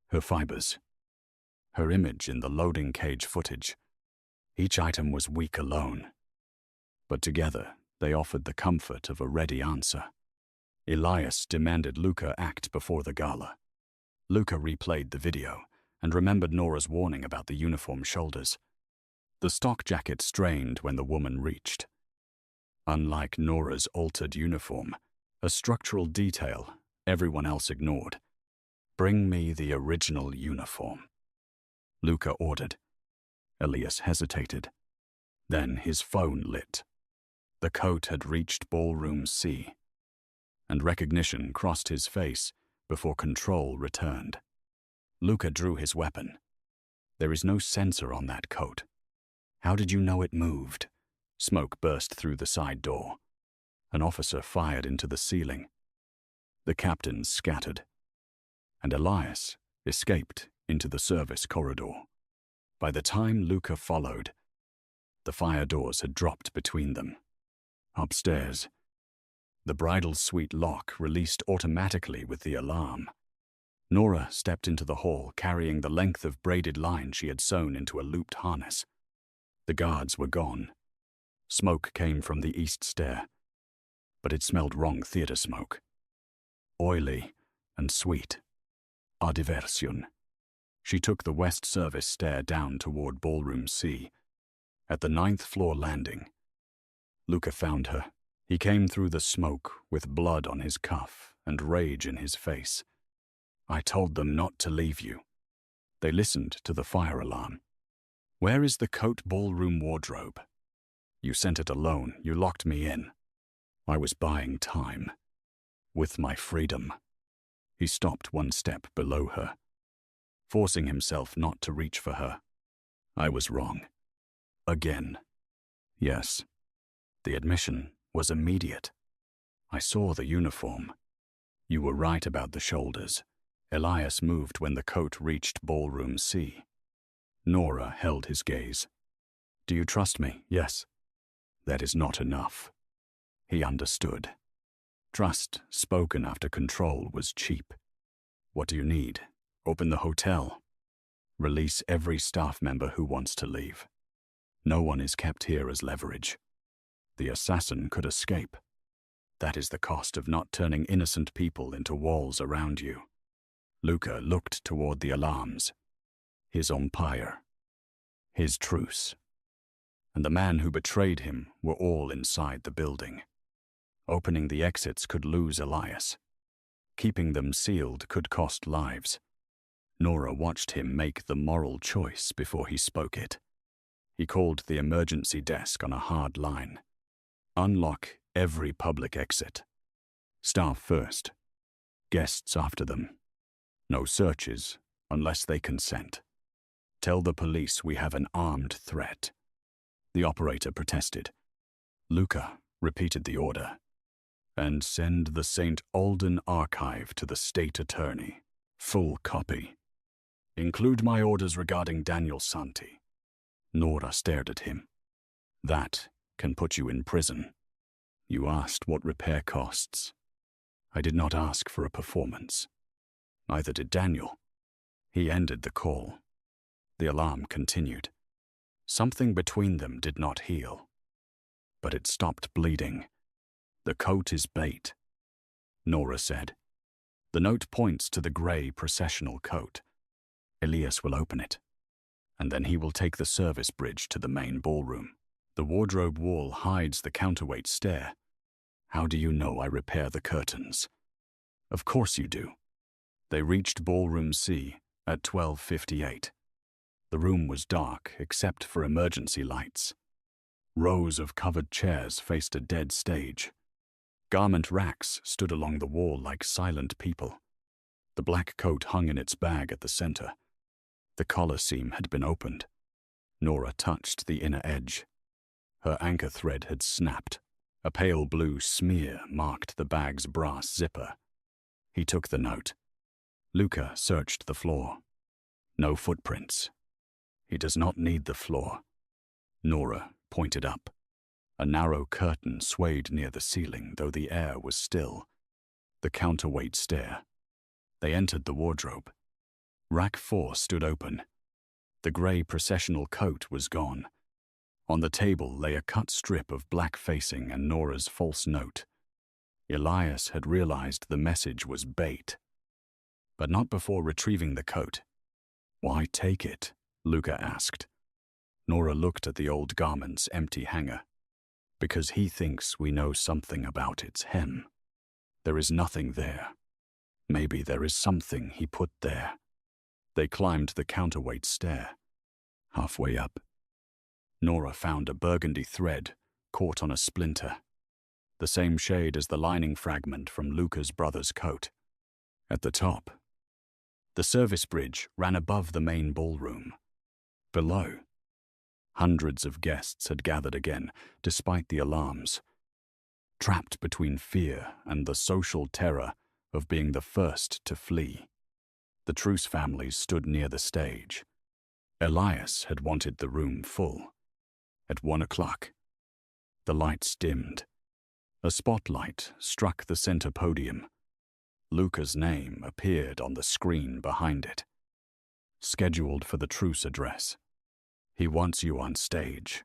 Her fibers. Her image in the loading cage footage. Each item was weak alone. But together, they offered the comfort of a ready answer. Elias demanded Luca act before the gala. Luca replayed the video and remembered Nora's warning about the uniform shoulders. The stock jacket strained when the woman reached. Unlike Nora's altered uniform, a structural detail everyone else ignored. Bring me the original uniform, Luca ordered. Elias hesitated. Then his phone lit. The coat had reached Ballroom C, and recognition crossed his face before control returned. Luca drew his weapon. There is no sensor on that coat. How did you know it moved? Smoke burst through the side door. An officer fired into the ceiling. The captains scattered, and Elias escaped into the service corridor. By the time Luca followed, the fire doors had dropped between them. Upstairs, the bridal suite lock released automatically with the alarm. Nora stepped into the hall carrying the length of braided line she had sewn into a looped harness. The guards were gone. Smoke came from the east stair, but it smelled wrong theater smoke. Oily and sweet. A diversion. She took the west service stair down toward Ballroom C. At the 9th floor landing, Luca found her. He came through the smoke with blood on his cuff and rage in his face. I told them not to leave you. They listened to the fire alarm. Where is the coat ballroom wardrobe? You sent it alone. You locked me in. I was buying time. With my freedom. He stopped 1 step below her, forcing himself not to reach for her. I was wrong. Again. Yes. The admission was immediate. I saw the uniform. You were right about the shoulders. Elias moved when the coat reached ballroom C. Nora held his gaze. Do you trust me? Yes. That is not enough. He understood. Trust, spoken after control, was cheap. What do you need? Open the hotel. Release every staff member who wants to leave. No one is kept here as leverage. The assassin could escape. That is the cost of not turning innocent people into walls around you. Luca looked toward the alarms. His umpire. His truce. And the man who betrayed him were all inside the building. Opening the exits could lose Elias. Keeping them sealed could cost lives. Nora watched him make the moral choice before he spoke it. He called the emergency desk on a hard line. Unlock every public exit. Staff first. Guests after them. No searches unless they consent. Tell the police we have an armed threat. The operator protested. Luca repeated the order. And send the St. Alden archive to the state attorney. Full copy. Include my orders regarding Daniel Santi. Nora stared at him. That can put you in prison. You asked what repair costs. I did not ask for a performance. Neither did Daniel. He ended the call. The alarm continued. Something between them did not heal. But it stopped bleeding. The coat is bait, Nora said. The note points to the gray processional coat. Elias will open it, and then he will take the service bridge to the main ballroom. The wardrobe wall hides the counterweight stair. How do you know I repair the curtains? Of course you do. They reached ballroom C at 12:58. The room was dark except for emergency lights. Rows of covered chairs faced a dead stage. Garment racks stood along the wall like silent people. The black coat hung in its bag at the center. The collar seam had been opened. Nora touched the inner edge. Her anchor thread had snapped. A pale blue smear marked the bag's brass zipper. He took the note. Luca searched the floor. No footprints. He does not need the floor. Nora pointed up. A narrow curtain swayed near the ceiling, though the air was still. The counterweight stair. They entered the wardrobe. Rack 4 stood open. The gray processional coat was gone. On the table lay a cut strip of black facing and Nora's false note. Elias had realized the message was bait. But not before retrieving the coat. Why take it? Luca asked. Nora looked at the old garment's empty hanger. Because he thinks we know something about its hem. There is nothing there. Maybe there is something he put there. They climbed the counterweight stair. Halfway up, Nora found a burgundy thread caught on a splinter, the same shade as the lining fragment from Luca's brother's coat. At the top, the service bridge ran above the main ballroom. Below, hundreds of guests had gathered again, despite the alarms. Trapped between fear and the social terror of being the first to flee. The truce families stood near the stage. Elias had wanted the room full. At 1 o'clock, the lights dimmed. A spotlight struck the center podium. Luca's name appeared on the screen behind it. Scheduled for the truce address. He wants you on stage.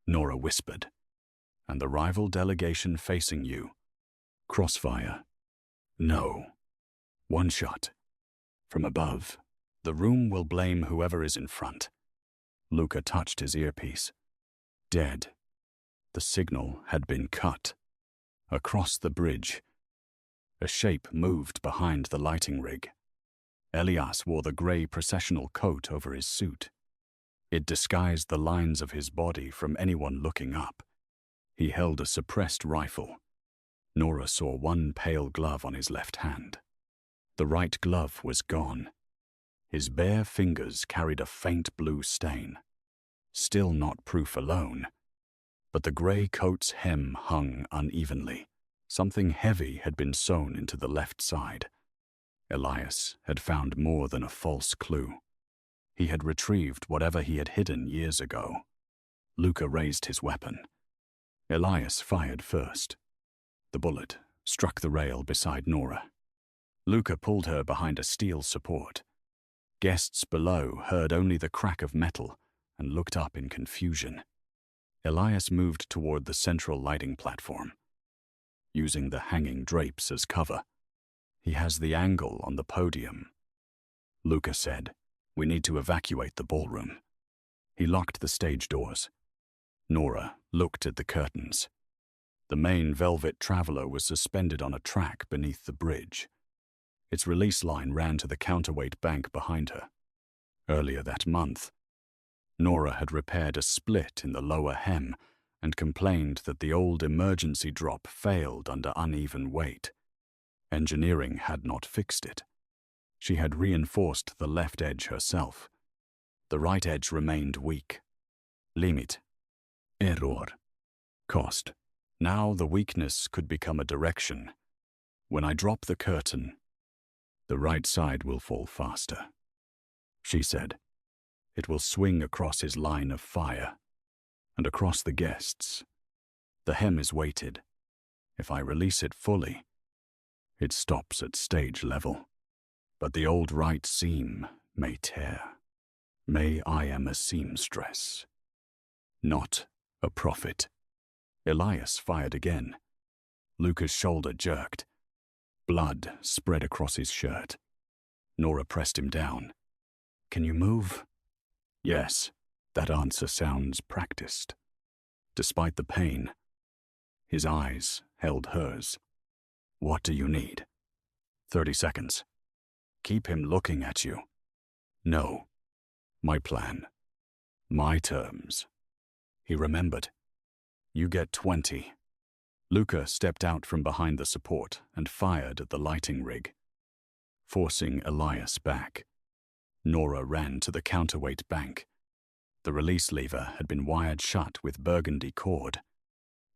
Nora whispered. And the rival delegation facing you. Crossfire. No. One shot. From above. The room will blame whoever is in front. Luca touched his earpiece. Dead. The signal had been cut. Across the bridge, a shape moved behind the lighting rig. Elias wore the gray processional coat over his suit. It disguised the lines of his body from anyone looking up. He held a suppressed rifle. Nora saw one pale glove on his left hand. The right glove was gone. His bare fingers carried a faint blue stain. Still not proof alone, but the gray coat's hem hung unevenly. Something heavy had been sewn into the left side. Elias had found more than a false clue. He had retrieved whatever he had hidden years ago. Luca raised his weapon. Elias fired first. The bullet struck the rail beside Nora. Luca pulled her behind a steel support. Guests below heard only the crack of metal and looked up in confusion. Elias moved toward the central lighting platform, using the hanging drapes as cover. He has the angle on the podium. Luca said, "We need to evacuate the ballroom." He locked the stage doors. Nora looked at the curtains. The main velvet traveler was suspended on a track beneath the bridge. Its release line ran to the counterweight bank behind her. Earlier that month, Nora had repaired a split in the lower hem and complained that the old emergency drop failed under uneven weight. Engineering had not fixed it. She had reinforced the left edge herself. The right edge remained weak. Limit. Error. Cost. Now the weakness could become a direction. When I drop the curtain, the right side will fall faster, she said. It will swing across his line of fire and across the guests. The hem is weighted. If I release it fully, it stops at stage level. But the old right seam may tear. May I am a seamstress, not a prophet. Elias fired again. Luca's shoulder jerked. Blood spread across his shirt. Nora pressed him down. Can you move? Yes, that answer sounds practiced. Despite the pain, his eyes held hers. What do you need? 30 seconds. Keep him looking at you. No. My plan. My terms. He remembered. You get 20. Luca stepped out from behind the support and fired at the lighting rig, forcing Elias back. Nora ran to the counterweight bank. The release lever had been wired shut with burgundy cord.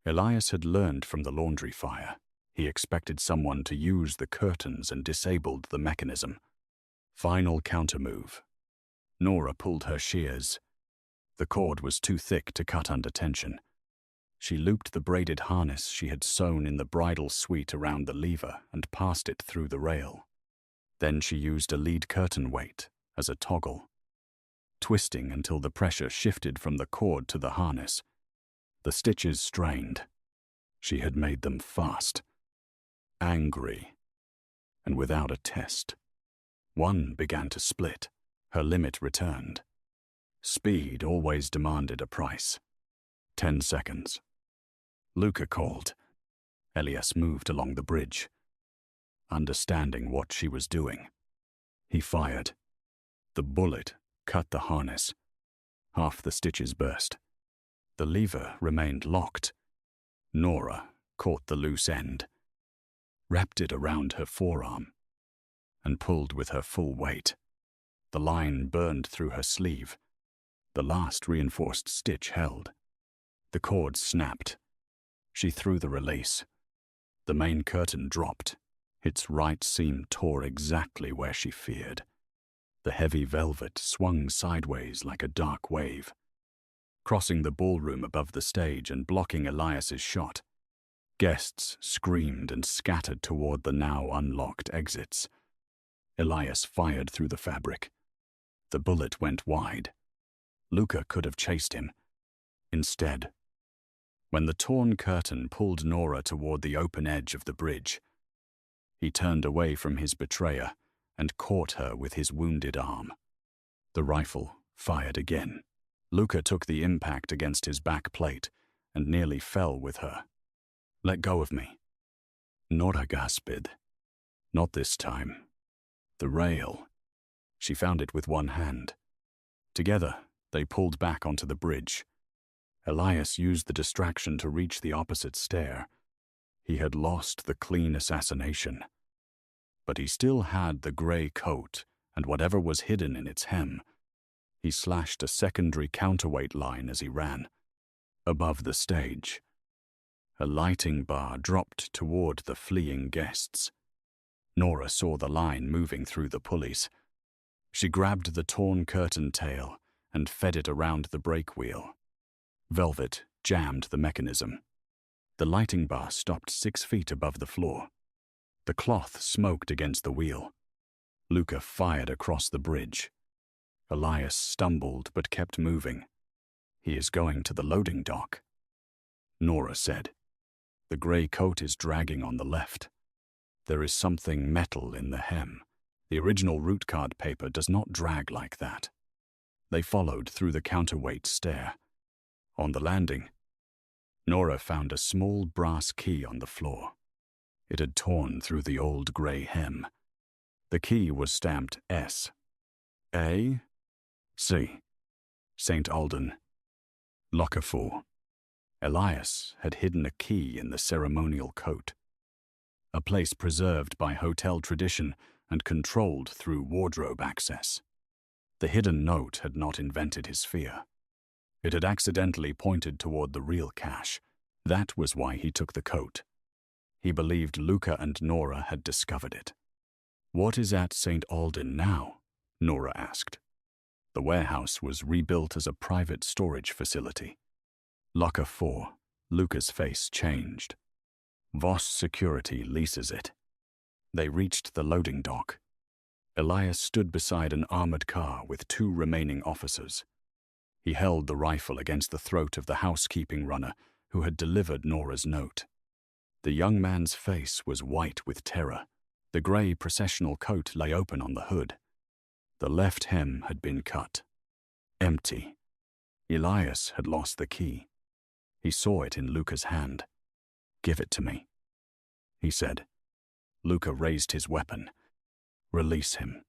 Elias had learned from the laundry fire. He expected someone to use the curtains and disabled the mechanism. Final countermove. Nora pulled her shears. The cord was too thick to cut under tension. She looped the braided harness she had sewn in the bridal suite around the lever and passed it through the rail. Then she used a lead curtain weight as a toggle, twisting until the pressure shifted from the cord to the harness. The stitches strained. She had made them fast, angry, and without a test. One began to split. Her limit returned. Speed always demanded a price. 10 seconds. Luca called. Elias moved along the bridge, understanding what she was doing. He fired. The bullet cut the harness. Half the stitches burst. The lever remained locked. Nora caught the loose end, wrapped it around her forearm, and pulled with her full weight. The line burned through her sleeve. The last reinforced stitch held. The cord snapped. She threw the release. The main curtain dropped. Its right seam tore exactly where she feared. The heavy velvet swung sideways like a dark wave, crossing the ballroom above the stage and blocking Elias's shot. Guests screamed and scattered toward the now unlocked exits. Elias fired through the fabric. The bullet went wide. Luca could have chased him. Instead, when the torn curtain pulled Nora toward the open edge of the bridge, he turned away from his betrayer and caught her with his wounded arm. The rifle fired again. Luca took the impact against his back plate and nearly fell with her. Let go of me. Nora gasped. Not this time. The rail. She found it with one hand. Together, they pulled back onto the bridge. Elias used the distraction to reach the opposite stair. He had lost the clean assassination, but he still had the gray coat and whatever was hidden in its hem. He slashed a secondary counterweight line as he ran. Above the stage, A lighting bar dropped toward the fleeing guests. Nora saw the line moving through the pulleys. She grabbed the torn curtain tail and fed it around the brake wheel. Velvet jammed the mechanism. The lighting bar stopped 6 feet above the floor. The cloth smoked against the wheel. Luca fired across the bridge. Elias stumbled but kept moving. He is going to the loading dock, Nora said. The grey coat is dragging on the left. There is something metal in the hem. The original route card paper does not drag like that. They followed through the counterweight stair. On the landing, Nora found a small brass key on the floor. It had torn through the old grey hem. The key was stamped S. A. C. St. Alden. Locker 4. Elias had hidden a key in the ceremonial coat. A place preserved by hotel tradition and controlled through wardrobe access. The hidden note had not invented his fear. It had accidentally pointed toward the real cash. That was why he took the coat. He believed Luca and Nora had discovered it. What is at St. Alden now? Nora asked. The warehouse was rebuilt as a private storage facility. Locker 4. Luca's face changed. Voss Security leases it. They reached the loading dock. Elias stood beside an armored car with 2 remaining officers. He held the rifle against the throat of the housekeeping runner who had delivered Nora's note. The young man's face was white with terror. The grey processional coat lay open on the hood. The left hem had been cut. Empty. Elias had lost the key. He saw it in Luca's hand. "Give it to me," he said. Luca raised his weapon. "Release him.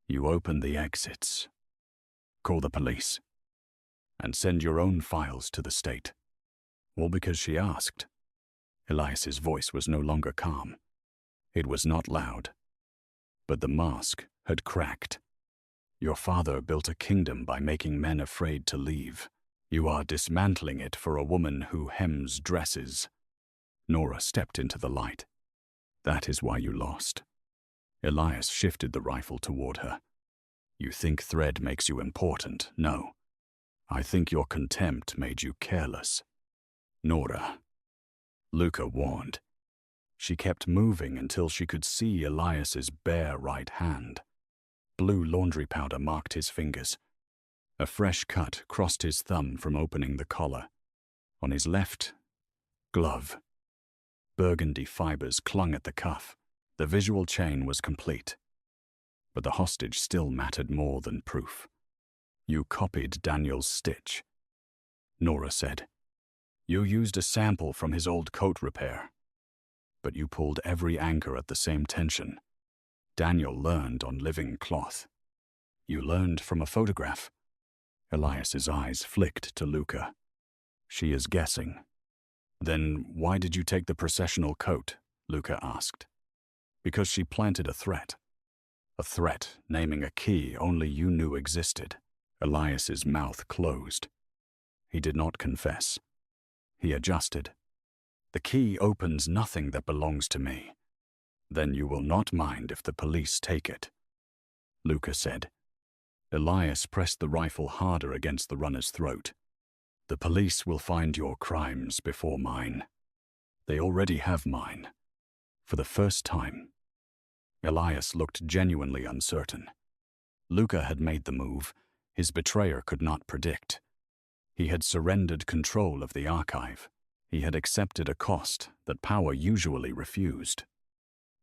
You open the exits. Call the police. And send your own files to the state." All because she asked. Elias's voice was no longer calm. It was not loud. But the mask had cracked. "Your father built a kingdom by making men afraid to leave. You are dismantling it for a woman who hems dresses." Nora stepped into the light. "That is why you lost." Elias shifted the rifle toward her. "You think thread makes you important? No. I think your contempt made you careless." "Nora," Luca warned. She kept moving until she could see Elias's bare right hand. Blue laundry powder marked his fingers. A fresh cut crossed his thumb from opening the collar. On his left glove, burgundy fibers clung at the cuff. The visual chain was complete. But the hostage still mattered more than proof. "You copied Daniel's stitch," Nora said. "You used a sample from his old coat repair. But you pulled every anchor at the same tension. Daniel learned on living cloth. You learned from a photograph." Elias's eyes flicked to Luca. "She is guessing." "Then why did you take the processional coat?" Luca asked. "Because she planted a threat. A threat naming a key only you knew existed." Elias's mouth closed. He did not confess. He adjusted. "The key opens nothing that belongs to me." "Then you will not mind if the police take it," Luca said. Elias pressed the rifle harder against the runner's throat. "The police will find your crimes before mine. They already have mine." For the first time, Elias looked genuinely uncertain. Luca had made the move his betrayer could not predict. He had surrendered control of the archive. He had accepted a cost that power usually refused.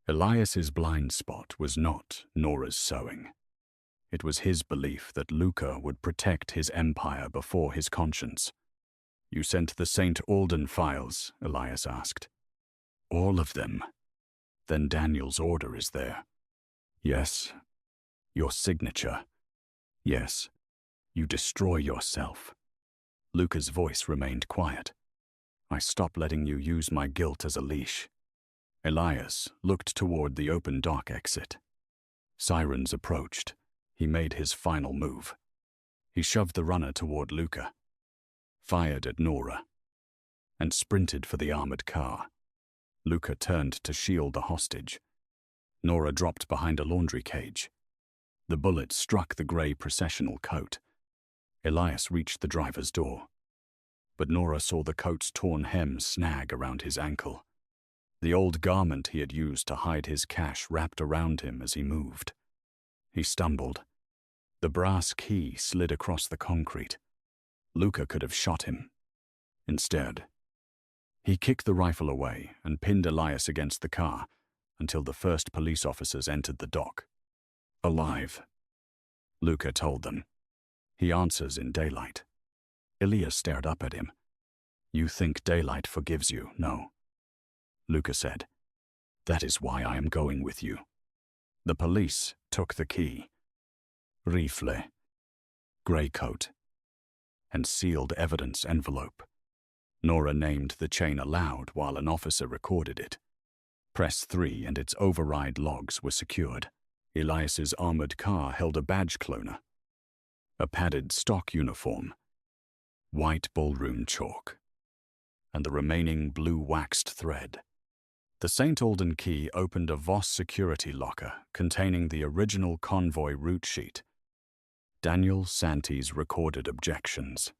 Elias's blind spot was not Nora's sewing. It was his belief that Luca would protect his empire before his conscience. "You sent the St. Alden files?" Elias asked. "All of them." "Then Daniel's order is there?" "Yes." "Your signature?" "Yes." "You destroy yourself." Luca's voice remained quiet. "I stop letting you use my guilt as a leash." Elias looked toward the open dock exit. Sirens approached. He made his final move. He shoved the runner toward Luca. Fired at Nora. and sprinted for the armored car. Luca turned to shield the hostage. Nora dropped behind a laundry cage. The bullet struck the grey processional coat. Elias reached the driver's door, but Nora saw the coat's torn hem snag around his ankle. The old garment he had used to hide his cash wrapped around him as he moved. He stumbled. The brass key slid across the concrete. Luca could have shot him. Instead, he kicked the rifle away and pinned Elias against the car until the first police officers entered the dock. "Alive," Luca told them. "He answers in daylight." Elias stared up at him. "You think daylight forgives you, no?" Luca said. "That is why I am going with you." The police took the key, rifle, grey coat, and sealed evidence envelope. Nora named the chain aloud while an officer recorded it. Press 3 and its override logs were secured. Elias's armored car held a badge cloner, a padded stock uniform, white ballroom chalk, and the remaining blue waxed thread. The St. Aldan key opened a Voss security locker containing the original convoy route sheet, Daniel Santi's recorded objections,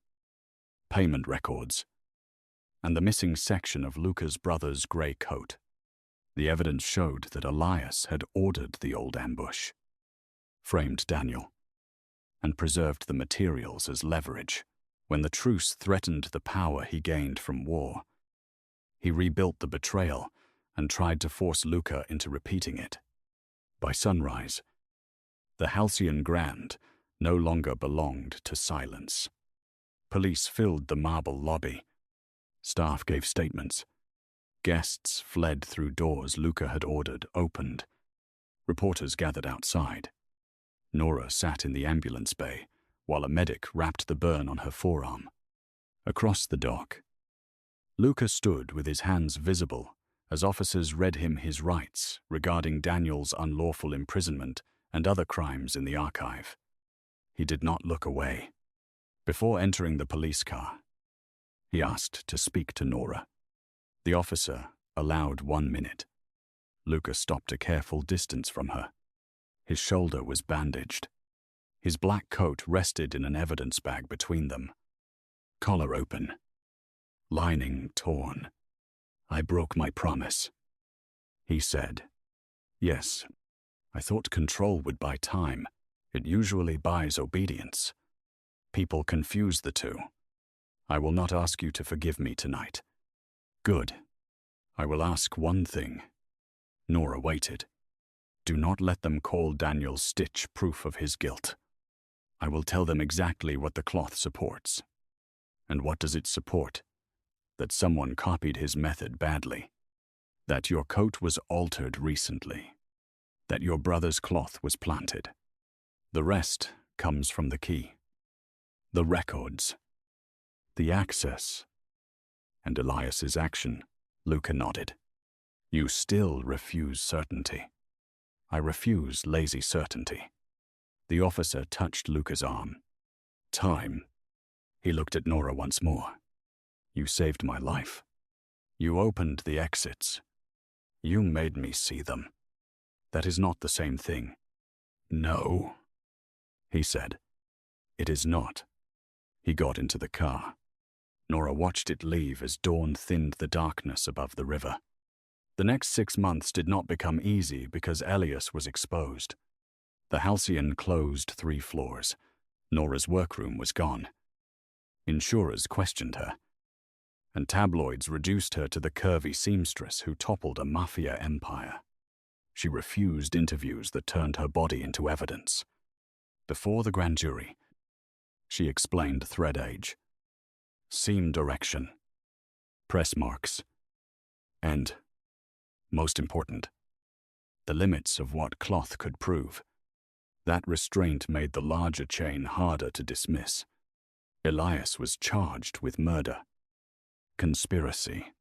payment records, and the missing section of Luca's brother's grey coat. The evidence showed that Elias had ordered the old ambush, framed Daniel, and preserved the materials as leverage. When the truce threatened the power he gained from war, he rebuilt the Betrayal and tried to force Luca into repeating it. By sunrise, the Halcyon Grand no longer belonged to silence. Police filled the marble lobby. Staff gave statements. Guests fled through doors Luca had ordered opened. Reporters gathered outside. Nora sat in the ambulance bay while a medic wrapped the burn on her forearm. Across the dock, Luca stood with his hands visible as officers read him his rights regarding Daniel's unlawful imprisonment and other crimes in the archive. He did not look away. Before entering the police car, he asked to speak to Nora. The officer allowed 1 minute. Luca stopped a careful distance from her. His shoulder was bandaged. His black coat rested in an evidence bag between them. Collar open. Lining torn. "I broke my promise," he said. "Yes, I thought control would buy time. It usually buys obedience. People confuse the two. I will not ask you to forgive me tonight." "Good. I will ask one thing." Nora waited. "Do not let them call Daniel's stitch proof of his guilt. I will tell them exactly what the cloth supports." "And what does it support?" "That someone copied his method badly. That your coat was altered recently. That your brother's cloth was planted. The rest comes from the key. The records. The access." And Elias's action. Luca nodded. "You still refuse certainty." "I refuse lazy certainty." The officer touched Luca's arm. "Time." He looked at Nora once more. "You saved my life. You opened the exits. You made me see them. That is not the same thing." "No," he said. "It is not." He got into the car. Nora watched it leave as dawn thinned the darkness above the river. The next 6 months did not become easy because Elias was exposed. The Halcyon closed 3 floors. Nora's workroom was gone. Insurers questioned her, and tabloids reduced her to the curvy seamstress who toppled a mafia empire. She refused interviews that turned her body into evidence. Before the grand jury, she explained thread age, seam direction, press marks, and, most important, the limits of what cloth could prove. That restraint made the larger chain harder to dismiss. Elias was charged with murder, conspiracy,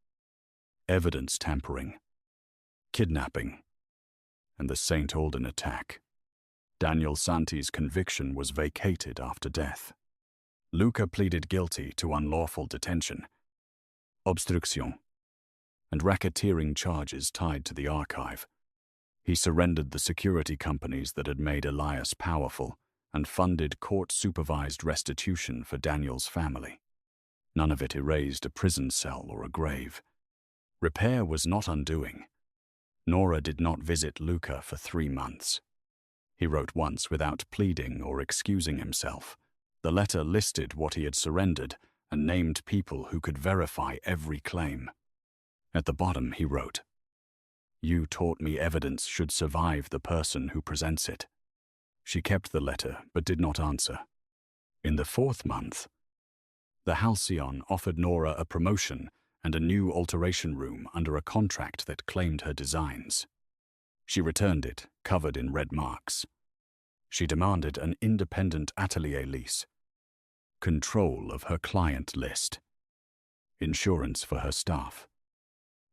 evidence tampering, kidnapping, and the St. Aldan attack. Daniel Santi's conviction was vacated after death. Luca pleaded guilty to unlawful detention. obstruction, and racketeering charges tied to the archive. He surrendered the security companies that had made Elias powerful and funded court-supervised restitution for Daniel's family. None of it erased a prison cell or a grave. Repair was not undoing. Nora did not visit Luca for 3 months. He wrote once without pleading or excusing himself. The letter listed what he had surrendered and named people who could verify every claim. At the bottom he wrote, "You taught me evidence should survive the person who presents it." She kept the letter but did not answer. In the 4th month, the Halcyon offered Nora a promotion and a new alteration room under a contract that claimed her designs. She returned it, covered in red marks. She demanded an independent atelier lease, control of her client list, insurance for her staff,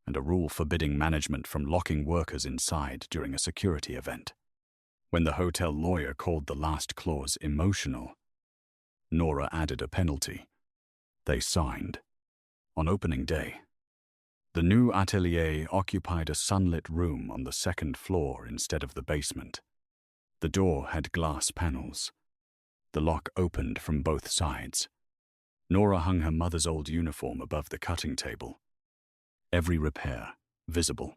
and a rule forbidding management from locking workers inside during a security event. When the hotel lawyer called the last clause emotional, Nora added a penalty. They signed. On opening day, the new atelier occupied a sunlit room on the 2nd floor instead of the basement. The door had glass panels. The lock opened from both sides. Nora hung her mother's old uniform above the cutting table. Every repair visible.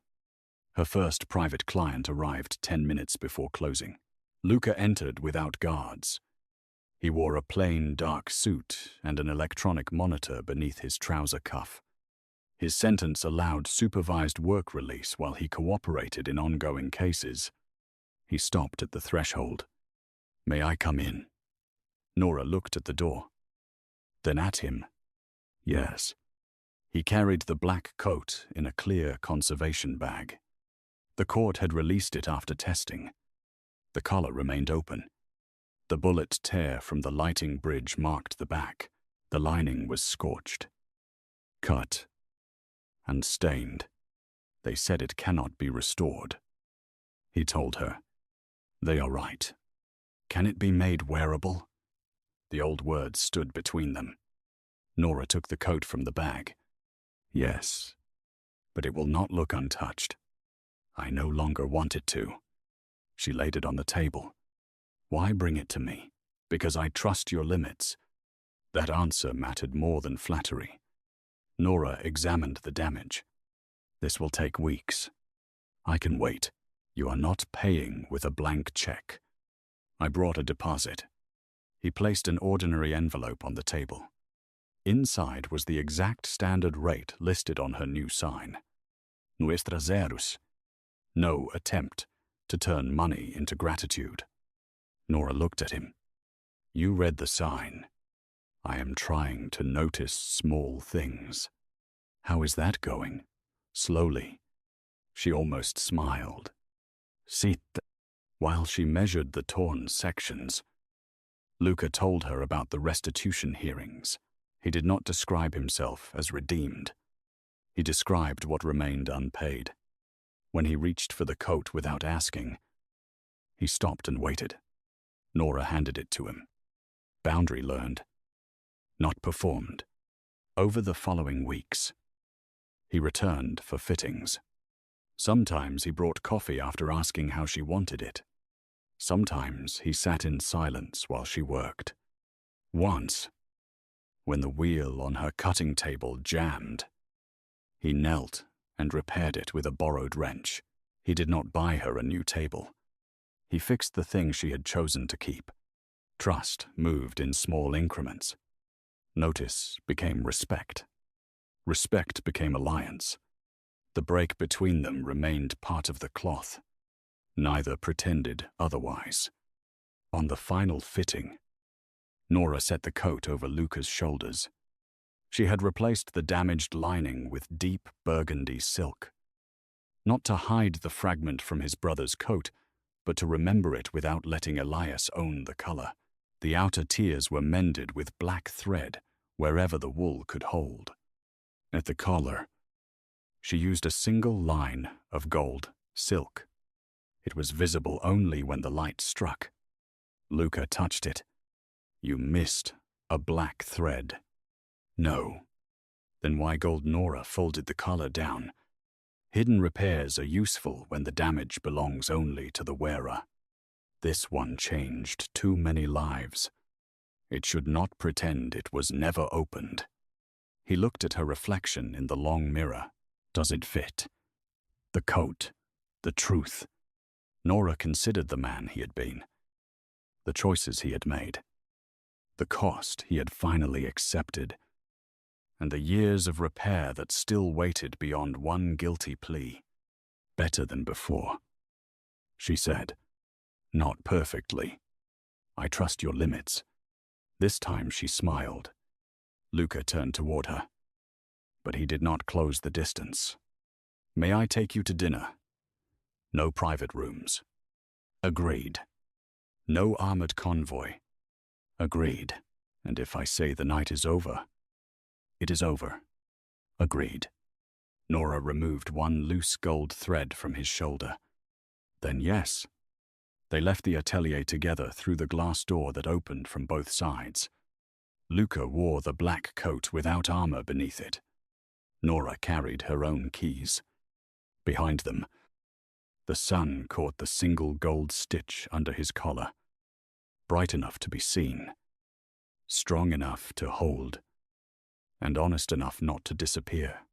Her first private client arrived 10 minutes before closing. Luca entered without guards. He wore a plain, dark suit and an electronic monitor beneath his trouser cuff. His sentence allowed supervised work release while he cooperated in ongoing cases. He stopped at the threshold. "May I come in?" Nora looked at the door, then at him. Yes. He carried the black coat in a clear conservation bag. The court had released it after testing. The collar remained open. The bullet tear from the lighting bridge marked the back. The lining was scorched, cut, and stained. They said it cannot be restored. He told her, "They are right. Can it be made wearable?" The old words stood between them. Nora took the coat from the bag. "Yes, but it will not look untouched. I no longer want it to." She laid it on the table. "Why bring it to me? Because I trust your limits." That answer mattered more than flattery. Nora examined the damage. "This will take weeks. I can wait. You are not paying with a blank check." I brought a deposit. He placed an ordinary envelope on the table. Inside was the exact standard rate listed on her new sign. Nuestra zeros. No attempt to turn money into gratitude. Nora looked at him. "You read the sign. I am trying to notice small things." "How is that going?" Slowly. She almost smiled. "Sit." While she measured the torn sections, Luca told her about the restitution hearings. He did not describe himself as redeemed. He described what remained unpaid. When he reached for the coat without asking, he stopped and waited. Nora handed it to him. Boundary learned. Not performed. Over the following weeks, he returned for fittings. Sometimes he brought coffee after asking how she wanted it. Sometimes he sat in silence while she worked. Once, when the wheel on her cutting table jammed, he knelt and repaired it with a borrowed wrench. He did not buy her a new table. He fixed the thing she had chosen to keep. Trust moved in small increments. Notice became respect. Respect became alliance. The break between them remained part of the cloth. Neither pretended otherwise. On the final fitting, Nora set the coat over Luca's shoulders. She had replaced the damaged lining with deep burgundy silk. Not to hide the fragment from his brother's coat, but to remember it without letting Elias own the color. The outer tiers were mended with black thread wherever the wool could hold. At the collar, she used a single line of gold silk. It was visible only when the light struck. Luca touched it. "You missed a black thread." "No." Then why Gold Nora folded the collar down. Hidden repairs are useful when the damage belongs only to the wearer. This one changed too many lives. It should not pretend it was never opened. He looked at her reflection in the long mirror. Does it fit? The coat, the truth. Nora considered the man he had been, the choices he had made, the cost he had finally accepted, and the years of repair that still waited beyond one guilty plea. Better than before. She said, "Not perfectly. I trust your limits." This time she smiled. Luca turned toward her, but he did not close the distance. "May I take you to dinner? No private rooms." Agreed. No armored convoy. Agreed. And if I say the night is over, it is over. Agreed. Nora removed one loose gold thread from his shoulder. Then yes. They left the atelier together through the glass door that opened from both sides. Luca wore the black coat without armor beneath it. Nora carried her own keys. Behind them, the sun caught the single gold stitch under his collar, bright enough to be seen, strong enough to hold, and honest enough not to disappear.